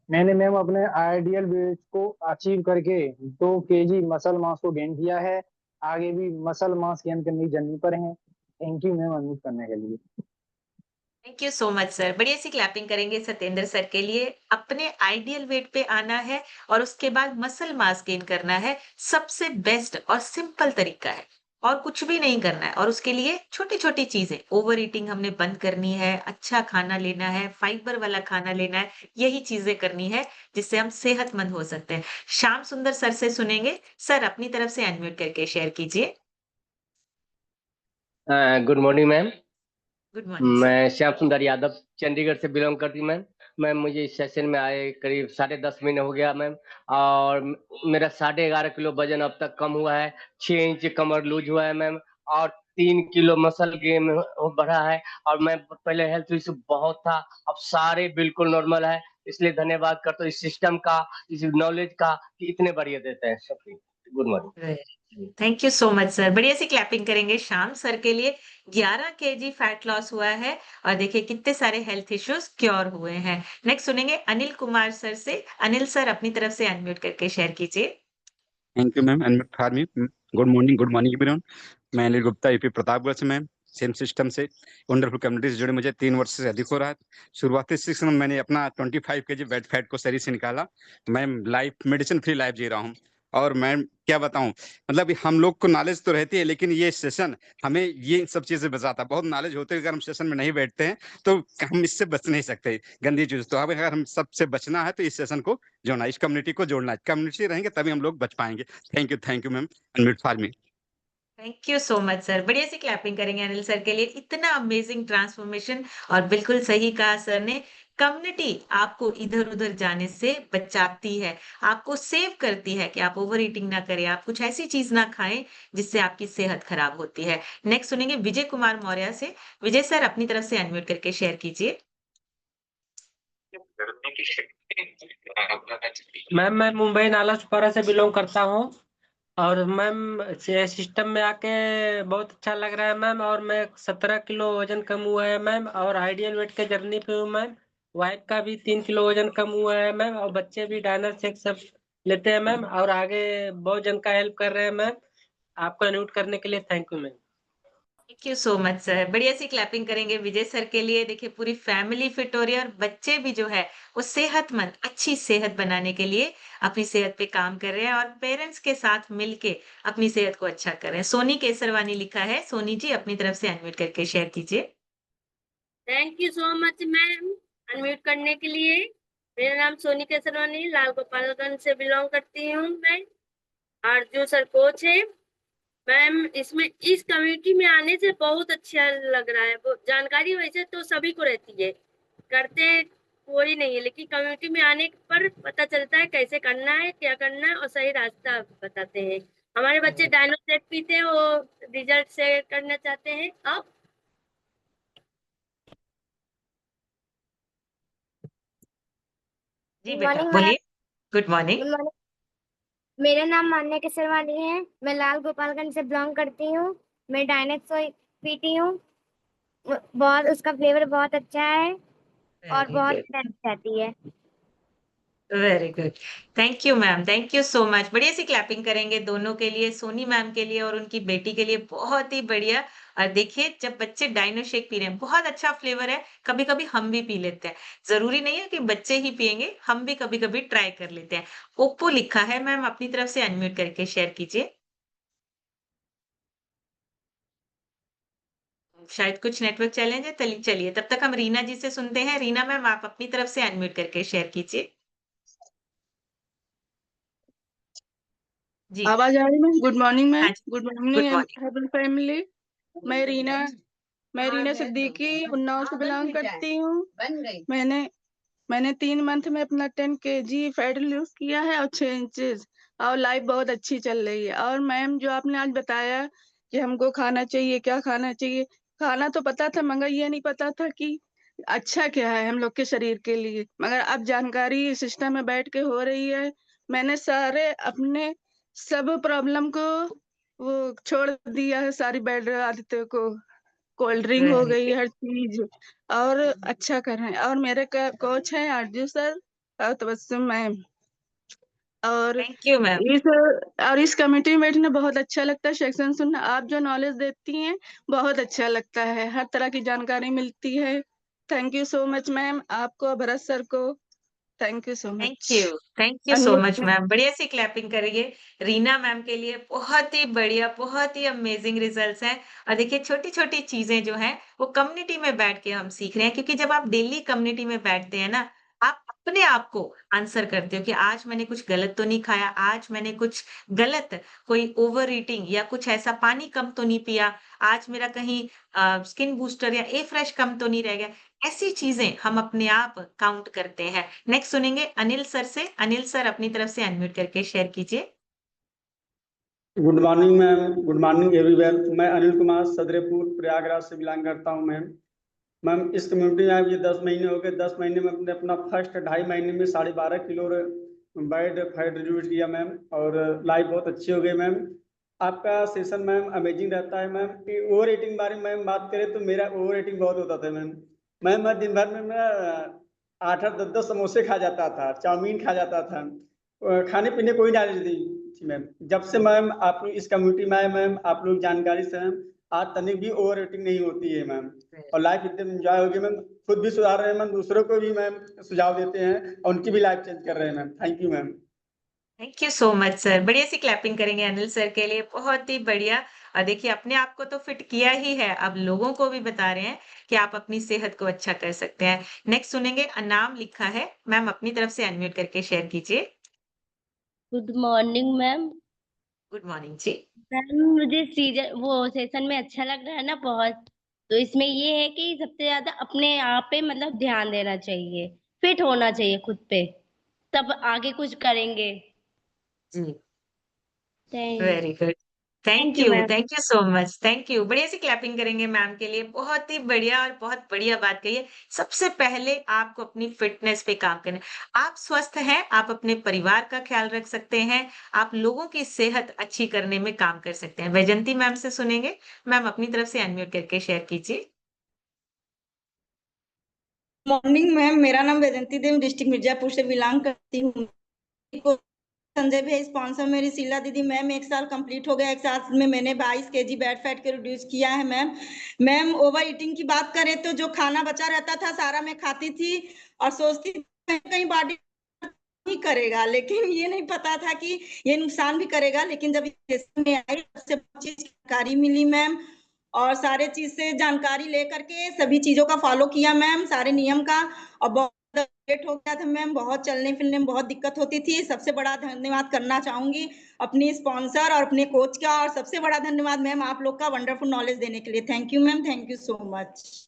मैंने मैम अपने आइडियल वेट को अचीव करके 2 kg मसल मास को गेन किया है। आगे भी मसल मास गेन करने की जर्नी पर हैं। थैंक यू मैम अनम्यूट करने के लिए। Thank you so much sir. बढ़िया सी क्लैपिंग करेंगे सत्येंद्र सर के लिए। अपने आइडियल वेट पे आना है और उसके बाद मसल मास गेन करना है। सबसे बेस्ट और सिंपल तरीका है और कुछ भी नहीं करना है। और उसके लिए छोटी-छोटी चीज़ें, ओवर ईटिंग हमने बंद करनी है, अच्छा खाना लेना है, फाइबर वाला खाना लेना है, यही चीज़ें करनी है जिससे हम सेहतमंद हो सकते हैं। श्याम सुंदर सर से सुनेंगे। सर अपनी तरफ से अनम्यूट करके शेयर कीजिए। Good morning ma'am. Good morning sir. मैं श्याम सुंदर यादव चंडीगढ़ से बिलोंग करती हूँ मैम। मैम मुझे इस सेशन में आए करीब 10.5 महीने हो गया मैम। और मेरा 11.5 किलो वजन अब तक कम हुआ है। 6 इंच कमर लूज हुआ है मैम। और 3 किलो मसल गेन बढ़ा है। और मैं पहले हेल्थ इशू बहुत था, अब सारे बिल्कुल नॉर्मल है। इसलिए धन्यवाद करता हूँ इस सिस्टम का, इस नॉलेज का कि इतने बढ़िया देते हैं सब। Good morning. Thank you so much sir. बढ़िया सी क्लैपिंग करेंगे श्याम सर के लिए। 11 केजी फैट लॉस हुआ है और देखिए कितने सारे हेल्थ इश्यूज क्योर हुए हैं। नेक्स्ट सुनेंगे अनिल कुमार सर से। अनिल सर अपनी तरफ से अनम्यूट करके शेयर कीजिए। Thank you ma'am unmute for me. Good morning everyone. मैं अनिल गुप्ता यूपी प्रतापगढ़ से मैम, सेम सिस्टम से वंडरफुल कम्युनिटी से जुड़े मुझे 3 वर्ष से अधिक हो रहा है। शुरुआती 6 मंथ मैंने अपना 25 kg वेट फैट को शरीर से निकाला। मैं लाइफ मेडिसिन फ्री लाइफ जी रहा हूँ। और मैम क्या बताऊं, मतलब हम लोग को नॉलेज तो रहती है, लेकिन ये सेशन हमें ये सब चीजें बताता है। बहुत नॉलेज होते हुए अगर हम सेशन में नहीं बैठते हैं तो हम इससे बच नहीं सकते गंदी चीज। तो अब अगर हम सबसे बचना है तो इस सेशन को जोड़ना, इस कम्युनिटी को जोड़ना है। कम्युनिटी रहेंगे तभी हम लोग बच पाएंगे। Thank you ma'am, unmute for me. Thank you so much sir. बढ़िया सी क्लैपिंग करेंगे अनिल सर के लिए। इतना अमेजिंग ट्रांसफॉर्मेशन, और बिल्कुल सही कहा सर ने, कम्युनिटी आपको इधर-उधर जाने से बचाती है, आपको सेव करती है कि आप ओवर ईटिंग ना करें, आप कुछ ऐसी चीज़ ना खाएँ जिससे आपकी सेहत खराब होती है। नेक्स्ट सुनेंगे विजय कुमार मौर्य से। विजय सर अपनी तरफ से अनम्यूट करके शेयर कीजिए। मैम मैं मुंबई नाला छुपारा से बिलोंग करता हूँ। और मैम सिस्टम में आके बहुत अच्छा लग रहा है मैम। और मैं 17 किलो वजन कम हुआ है मैम, और आइडियल वेट के जर्नी पे हूँ मैम। वाइफ का भी 3 किलो वजन कम हुआ है मैम, और बच्चे भी डायनर चेक सब लेते हैं मैम, और आगे बहुत जन का हेल्प कर रहे हैं मैम। आपको अनम्यूट करने के लिए thank you ma'am. Thank you so much sir. बढ़िया सी क्लैपिंग करेंगे विजय सर के लिए। देखिए पूरी फैमिली फिट हो रही है, और बच्चे भी जो है वो सेहतमंद, अच्छी सेहत बनाने के लिए अपनी सेहत पे काम कर रहे हैं, और पेरेंट्स के साथ मिलके अपनी सेहत को अच्छा कर रहे हैं। सोनी केसरवानी लिखा है। सोनी जी अपनी तरफ से अनम्यूट करके शेयर कीजिए। Thank you so much ma'am unmute करने के लिए। मेरा नाम सोनी केसरवानी लाल गोपालगंज से बिलोंग करती हूँ मैं। आरजू सर कोच है मैम। इसमें इस कम्युनिटी में आने से बहुत अच्छा लग रहा है। वो जानकारी वैसे तो सभी को रहती है, करते कोई नहीं है, लेकिन कम्युनिटी में आने पर पता चलता है कैसे करना है, क्या करना है, और सही रास्ता बताते हैं। हमारे बच्चे डायनोसेट पीते हैं, वो रिजल्ट शेयर करना चाहते हैं आप। जी गुड बेटा मॉर्निंग मैम। बोलिए। Good morning. Good morning. मेरा नाम मान्या केसरवानी है। मैं लाल गोपालगंज से बिलोंग करती हूँ। मैं डायनेक्सो पीती हूँ। बहुत उसका फ्लेवर बहुत अच्छा है और वेरी बहुत गुड। हेल्प रहती है। Very good. Thank you ma'am, thank you so much. बढ़िया सी क्लैपिंग करेंगे दोनों के लिए, सोनी मैम के लिए और उनकी बेटी के लिए। बहुत ही बढ़िया। और देखिए जब बच्चे डाइनो शेक पी रहे हैं, बहुत अच्छा फ्लेवर है, कभी कभी हम भी पी लेते हैं। जरूरी नहीं है कि बच्चे ही पियेंगे, हम भी कभी कभी ट्राई कर लेते हैं। ओप्पो लिखा है मैम, अपनी तरफ से अनम्यूट करके शेयर कीजिए। शायद कुछ नेटवर्क चैलेंज है। चलिए तब तक हम रीना जी से सुनते हैं। रीना मैम आप अपनी तरफ से अनम्यूट करके शेयर कीजिए। जी। आवाज आ रही है? गुड मॉर्निंग हाँ मैम। जी। Good good morning morning. Every family. मैं रीना सिद्दीकी उन्नाव से बिलोंग करती हूँ। मैंने मैंने 3 मंथ में अपना 10 kg फैट लूज किया है और 6 इंचेस, और लाइफ बहुत अच्छी चल रही है। और मैम जो आपने आज बताया कि हमको खाना चाहिए, क्या खाना चाहिए, खाना तो पता था मगर ये नहीं पता था कि अच्छा क्या है हम लोग के शरीर के लिए। मगर अब जानकारी सिस्टम में बैठ के हो रही है। मैंने सारे अपने सब प्रॉब्लम को वो छोड़ दिया है, सारी बैड आदतों को। कोल्ड ड्रिंक हो वेरी गई, गुड। हर चीज, और अच्छा कर रहे हैं। और मेरे कोच हैं आरजू सर और तबस्सुम मैम। और थैंक यू मैम। इस इस कमेटी में बैठना बहुत अच्छा लगता है। सेक्शन सुनना, आप जो नॉलेज देती हैं बहुत अच्छा लगता है, हर तरह की जानकारी मिलती है। Thank you so much ma'am, आपको और भरत सर को thank you so much. Thank you so much ma'am. बढ़िया सी क्लैपिंग करिए रीना मैम के लिए। बहुत ही बढ़िया, बहुत ही अमेजिंग रिजल्ट्स हैं। और देखिए छोटी-छोटी चीजें जो हैं वो कम्युनिटी में बैठ के हम सीख रहे हैं, क्योंकि जब आप डेली कम्युनिटी में बैठते हैं ना, आप अपने आप को आंसर करते हो कि आज मैंने कुछ गलत तो नहीं खाया, आज मैंने कुछ गलत कोई ओवर ईटिंग या कुछ ऐसा पानी कम तो नहीं पिया, आज मेरा कहीं स्किन बूस्टर या ए फ्रेश कम तो नहीं रह गया। ऐसी चीजें हम अपने आप काउंट करते हैं। नेक्स्ट सुनेंगे अनिल सर से। अनिल सर अपनी तरफ से अनम्यूट करके शेयर कीजिए। Good morning ma'am. Good morning everyone. मैं अनिल कुमार सदरेपुर प्रयागराज से बिलोंग करता हूं मैम। मैम इस कम्युनिटी में आए 10 महीने हो गए। 10 महीने में अपने अपना फर्स्ट 2.5 महीने में 12.5 किलो बैड फैट रिड्यूस किया मैम, और लाइफ बहुत अच्छी हो गई मैम। आपका सेशन मैम अमेजिंग रहता है मैम। ओवर ईटिंग बारे में मैम बात करें तो मेरा ओवर ईटिंग बहुत होता था मैम। मैं दिन भर में मैं 8-8 10-10 समोसे खा जाता था, चाउमीन खा जाता था। खाने पीने कोई नॉलेज नहीं थी मैम। जब से मैम आप लोग इस कम्युनिटी में आए मैम, आप लोग जानकारी से मैम आज तनिक भी ओवर ईटिंग नहीं होती है मैम, और लाइफ एकदम एंजॉय होगी मैम। खुद भी सुधार रहे हैं मैम, दूसरों को भी मैम सुझाव देते हैं और उनकी भी लाइफ चेंज कर रहे हैं ma'am. Thank you ma'am. Thank you so much sir. बढ़िया सी क्लैपिंग करेंगे अनिल सर के लिए, बहुत ही बढ़िया। और देखिए अपने आप को तो फिट किया ही है, अब लोगों को भी बता रहे हैं कि आप अपनी सेहत को अच्छा कर सकते हैं। नेक्स्ट सुनेंगे, नाम लिखा है, मैम अपनी तरफ से अनम्यूट करके शेयर कीजिए। Good morning ma'am. Good morning जी। मैम मुझे सीजन वो सेशन में अच्छा लग रहा है ना बहुत। तो इसमें ये है कि सबसे ज्यादा अपने आप पे मतलब ध्यान देना चाहिए, फिट होना चाहिए खुद पे, तब आगे कुछ करेंगे। जी, thank very good. Thank you you, ma'am. Thank you so much, thank you. बढ़िया सी क्लैपिंग करेंगे मैम के लिए, बहुत ही बढ़िया और बहुत बढ़िया बात कही है। सबसे पहले आपको अपनी फिटनेस पे काम करना है। आप स्वस्थ हैं, आप अपने परिवार का ख्याल रख सकते हैं, आप लोगों की सेहत अच्छी करने में काम कर सकते हैं। वैजंती मैम से सुनेंगे, मैम अपनी तरफ से अनम्यूट करके शेयर कीजिए। मॉर्निंग मैम, मेरा नाम वैजंती देव, डिस्ट्रिक्ट मिर्जापुर से बिलोंग करती हूँ। संजय भाई स्पॉन्सर मेरी शीला दीदी। मैम 1 साल कंप्लीट हो गया, 1 साल में मैंने 22 केजी बैड फैट के रिड्यूस किया है मैम। मैम ओवर ईटिंग की बात करें तो जो खाना बचा रहता था सारा मैं खाती थी और सोचती थी कहीं बॉडी ही करेगा, लेकिन ये नहीं पता था कि ये नुकसान भी करेगा। लेकिन जब इस में आई सबसे चीज जानकारी मिली मैम, और सारे चीज से जानकारी लेकर के सभी चीजों का फॉलो किया मैम, सारे नियम का। और बहुत लेट हो गया था मैम, बहुत चलने फिरने में बहुत दिक्कत होती थी। सबसे बड़ा धन्यवाद करना चाहूंगी अपनी स्पॉन्सर और अपने कोच का, और सबसे बड़ा धन्यवाद मैम आप लोग का वंडरफुल नॉलेज देने के लिए। Thank you ma'am, thank you so much.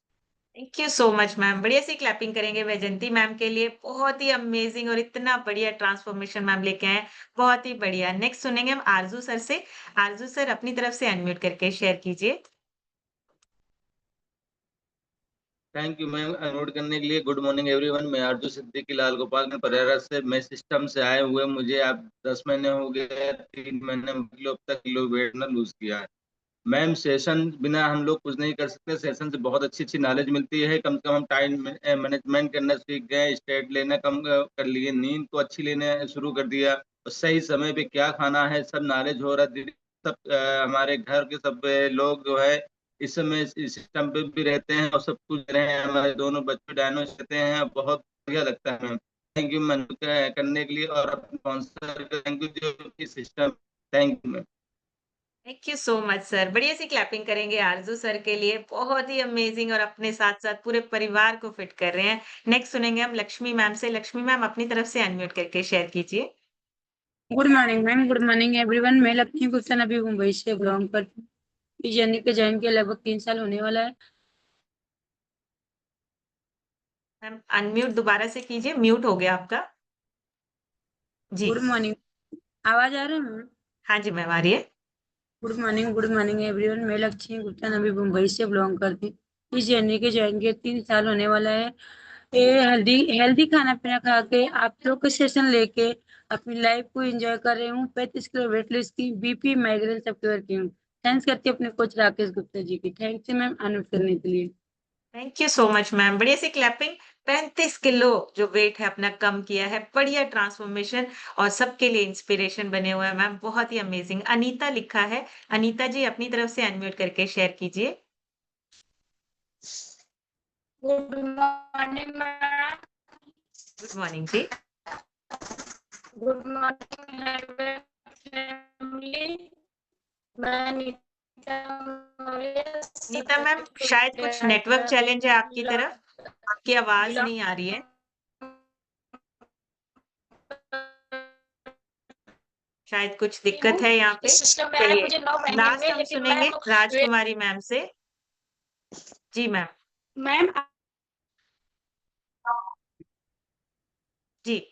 Thank you so much ma'am. बढ़िया सी क्लैपिंग करेंगे वैजंती मैम के लिए, बहुत ही अमेजिंग और इतना बढ़िया ट्रांसफॉर्मेशन मैम लेके आए हैं, बहुत ही बढ़िया। नेक्स्ट सुनेंगे हम आरजू सर से। आरजू सर अपनी तरफ से अनम्यूट करके शेयर कीजिए। थैंक यू मैम अनम्यूट करने के लिए। Good morning everyone. मैं आरजू सिद्दीकी लाल गोपाल में परेरा से। मैं सिस्टम से आए हुए मुझे आप 10 महीने हो गए, 3 महीने में किलो अब तक किलो वेट न लूज किया है। मैम सेशन बिना हम लोग कुछ नहीं कर सकते। सेशन से बहुत अच्छी अच्छी नॉलेज मिलती है। कम से कम हम टाइम मैनेजमेंट करना सीख गए, स्टेट लेना कम कर लिए, नींद को अच्छी लेना शुरू कर दिया, और सही समय पे क्या खाना है सब नॉलेज हो रहा है। सब हमारे घर के सब लोग जो है इस समय इस सिस्टम पे भी रहते हैं और सब कुछ रहे हैं। हमारे दोनों बच्चे डायनो रहते हैं, बहुत बढ़िया लगता है मैम। थैंक यू मैम करने के लिए, और अपने स्पॉन्सर थैंक यू जो इस system. Thank you ma'am. Thank you so much sir. बढ़िया सी क्लैपिंग करेंगे आरजू सर के लिए, बहुत ही अमेजिंग और अपने साथ-साथ पूरे परिवार को फिट कर रहे हैं। नेक्स्ट सुनेंगे हम लक्ष्मी मैम से। लक्ष्मी मैम अपनी तरफ से अनम्यूट करके शेयर कीजिए। Good morning ma'am, good morning everyone. मैं लक्ष्मी गुलशन अभी मुंबई से बिलोंग करती हूँ। इस जर्नी के ज्वाइन के लगभग 3 साल होने वाला है। मैम अनम्यूट दोबारा से कीजिए, म्यूट हो गया आपका। जी। गुड मॉर्निंग, आवाज आ रहा है मैम? हाँ जी मैम आ रही है। Good morning everyone. मैं लक्ष्मी गुलशन अभी मुंबई से बिलोंग करती हूँ। इस जर्नी के ज्वाइन के 3 साल होने वाला है। ये हेल्दी हेल्दी खाना पीना खा के आप लोग के सेशन लेके अपनी लाइफ को एंजॉय कर रही हूँ। 35 किलो वेट लॉस की, बीपी माइग्रेन सब करती हूँ। थैंक्स करती हूँ अपने कोच राकेश गुप्ता जी की। थैंक्स मैम अनम्यूट करने के लिए। Thank you so much ma'am. बढ़िया सी क्लैपिंग। 35 किलो जो वेट है अपना कम किया है, बढ़िया ट्रांसफॉर्मेशन और सबके लिए इंस्पिरेशन बने हुए हैं मैम, बहुत ही अमेजिंग। अनीता लिखा है, अनीता जी अपनी तरफ से अनम्यूट करके शेयर कीजिए। Good morning ma'am. Good morning जी। Good morning family. मैं नीता मैम शायद कुछ नेटवर्क चैलेंज है आपकी तरफ, आपकी आवाज नहीं आ रही है। शायद कुछ दिक्कत है यहाँ पे। इस सिस्टम में आए मुझे 9 महीने लास्ट हुए, हम लेकिन सुनेंगे मैम राजकुमारी मैम से। जी मैम। मैम जी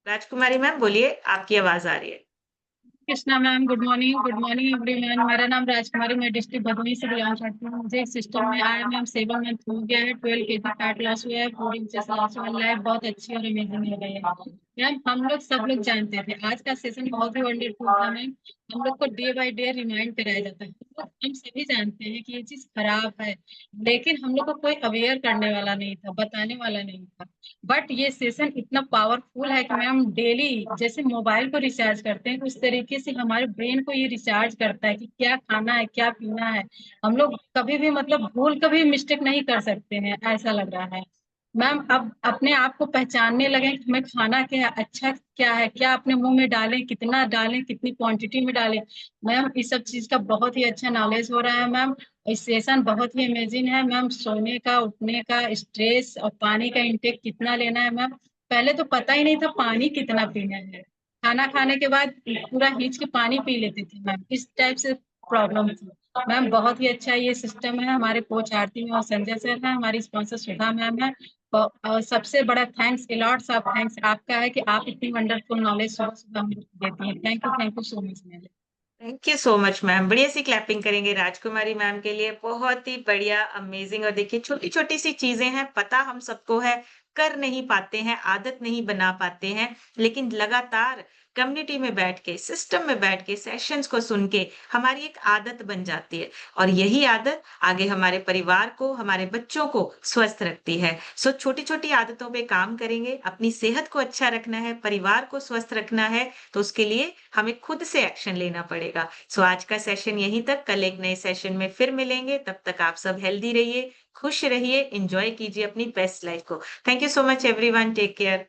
राजकुमारी मैम बोलिए, आपकी आवाज आ रही है। Krishna ma'am, good morning everyone. मेरा नाम राजकुमारी, मैं डिस्ट्रिक्ट भदोही से बिलोंग करती हूँ। मुझे इस सिस्टम में आया मैम 7 मंथ हो गया है। 12 केजी फैट लॉस हुआ है, 4 इंचेस लॉस हुआ है। लाइफ बहुत अच्छी और अमेजिंग हो गई है मैम। हम लोग सब लोग जानते थे आज का सेशन बहुत ही वंडरफुल था मैम। हम लोग को डे बाय डे रिमाइंड कराया जाता है। हम सभी जानते हैं कि ये चीज खराब है, लेकिन हम लोग को कोई अवेयर करने वाला नहीं था, बताने वाला नहीं था। बट ये सेशन इतना पावरफुल है कि मैम डेली जैसे मोबाइल को रिचार्ज करते हैं उस तरीके से हमारे ब्रेन को ये रिचार्ज करता है कि क्या खाना है क्या पीना है। हम लोग कभी भी मतलब भूल कभी मिस्टेक नहीं कर सकते हैं, ऐसा लग रहा है। मैम अब अपने आप को पहचानने लगे कि हमें खाना क्या है, अच्छा क्या है, क्या अपने मुंह में डालें, कितना डालें, कितनी क्वांटिटी में डालें। मैम इस सब चीज का बहुत ही अच्छा नॉलेज हो रहा है मैम। इस सेशन बहुत ही अमेजिंग है मैम। सोने का, उठने का, स्ट्रेस और पानी का इंटेक कितना लेना है मैम। पहले तो पता ही नहीं था पानी कितना पीना है। खाना खाने के बाद पूरा हिंच के पानी पी लेते थे मैम, इस टाइप से प्रॉब्लम थी। मैम बहुत ही अच्छा ये सिस्टम है। हमारे कोच आरती में और संजय सर है, हमारी स्पॉन्सर सुधा मैम है। और सबसे बड़ा थैंक्स, लॉट्स ऑफ थैंक्स आपका है कि आप इतनी वंडरफुल नॉलेज सुबह सुबह हमें देती हैं। Thank you so much ma'am. Thank you so much ma'am. बढ़िया सी क्लैपिंग करेंगे राजकुमारी मैम के लिए। बहुत ही बढ़िया, अमेजिंग। और देखिए छोटी-छोटी सी चीज़ें हैं, पता हम सबको है, कर नहीं पाते हैं, आदत नहीं बना पाते हैं, लेकिन लगातार कम्युनिटी में बैठ के, सिस्टम में बैठ के, सेशंस को सुन के हमारी एक आदत बन जाती है और यही आदत आगे हमारे परिवार को, हमारे बच्चों को स्वस्थ रखती है। सो छोटी-छोटी आदतों पे काम करेंगे, अपनी सेहत को अच्छा रखना है, परिवार को स्वस्थ रखना है, तो उसके लिए हमें खुद से एक्शन लेना पड़ेगा। सो आज का सेशन यहीं तक, कल एक नए सेशन में फिर मिलेंगे। तब तक आप सब हेल्दी रहिए, खुश रहिए, एन्जॉय कीजिए अपनी बेस्ट लाइफ को। Thank you so much everyone, take care.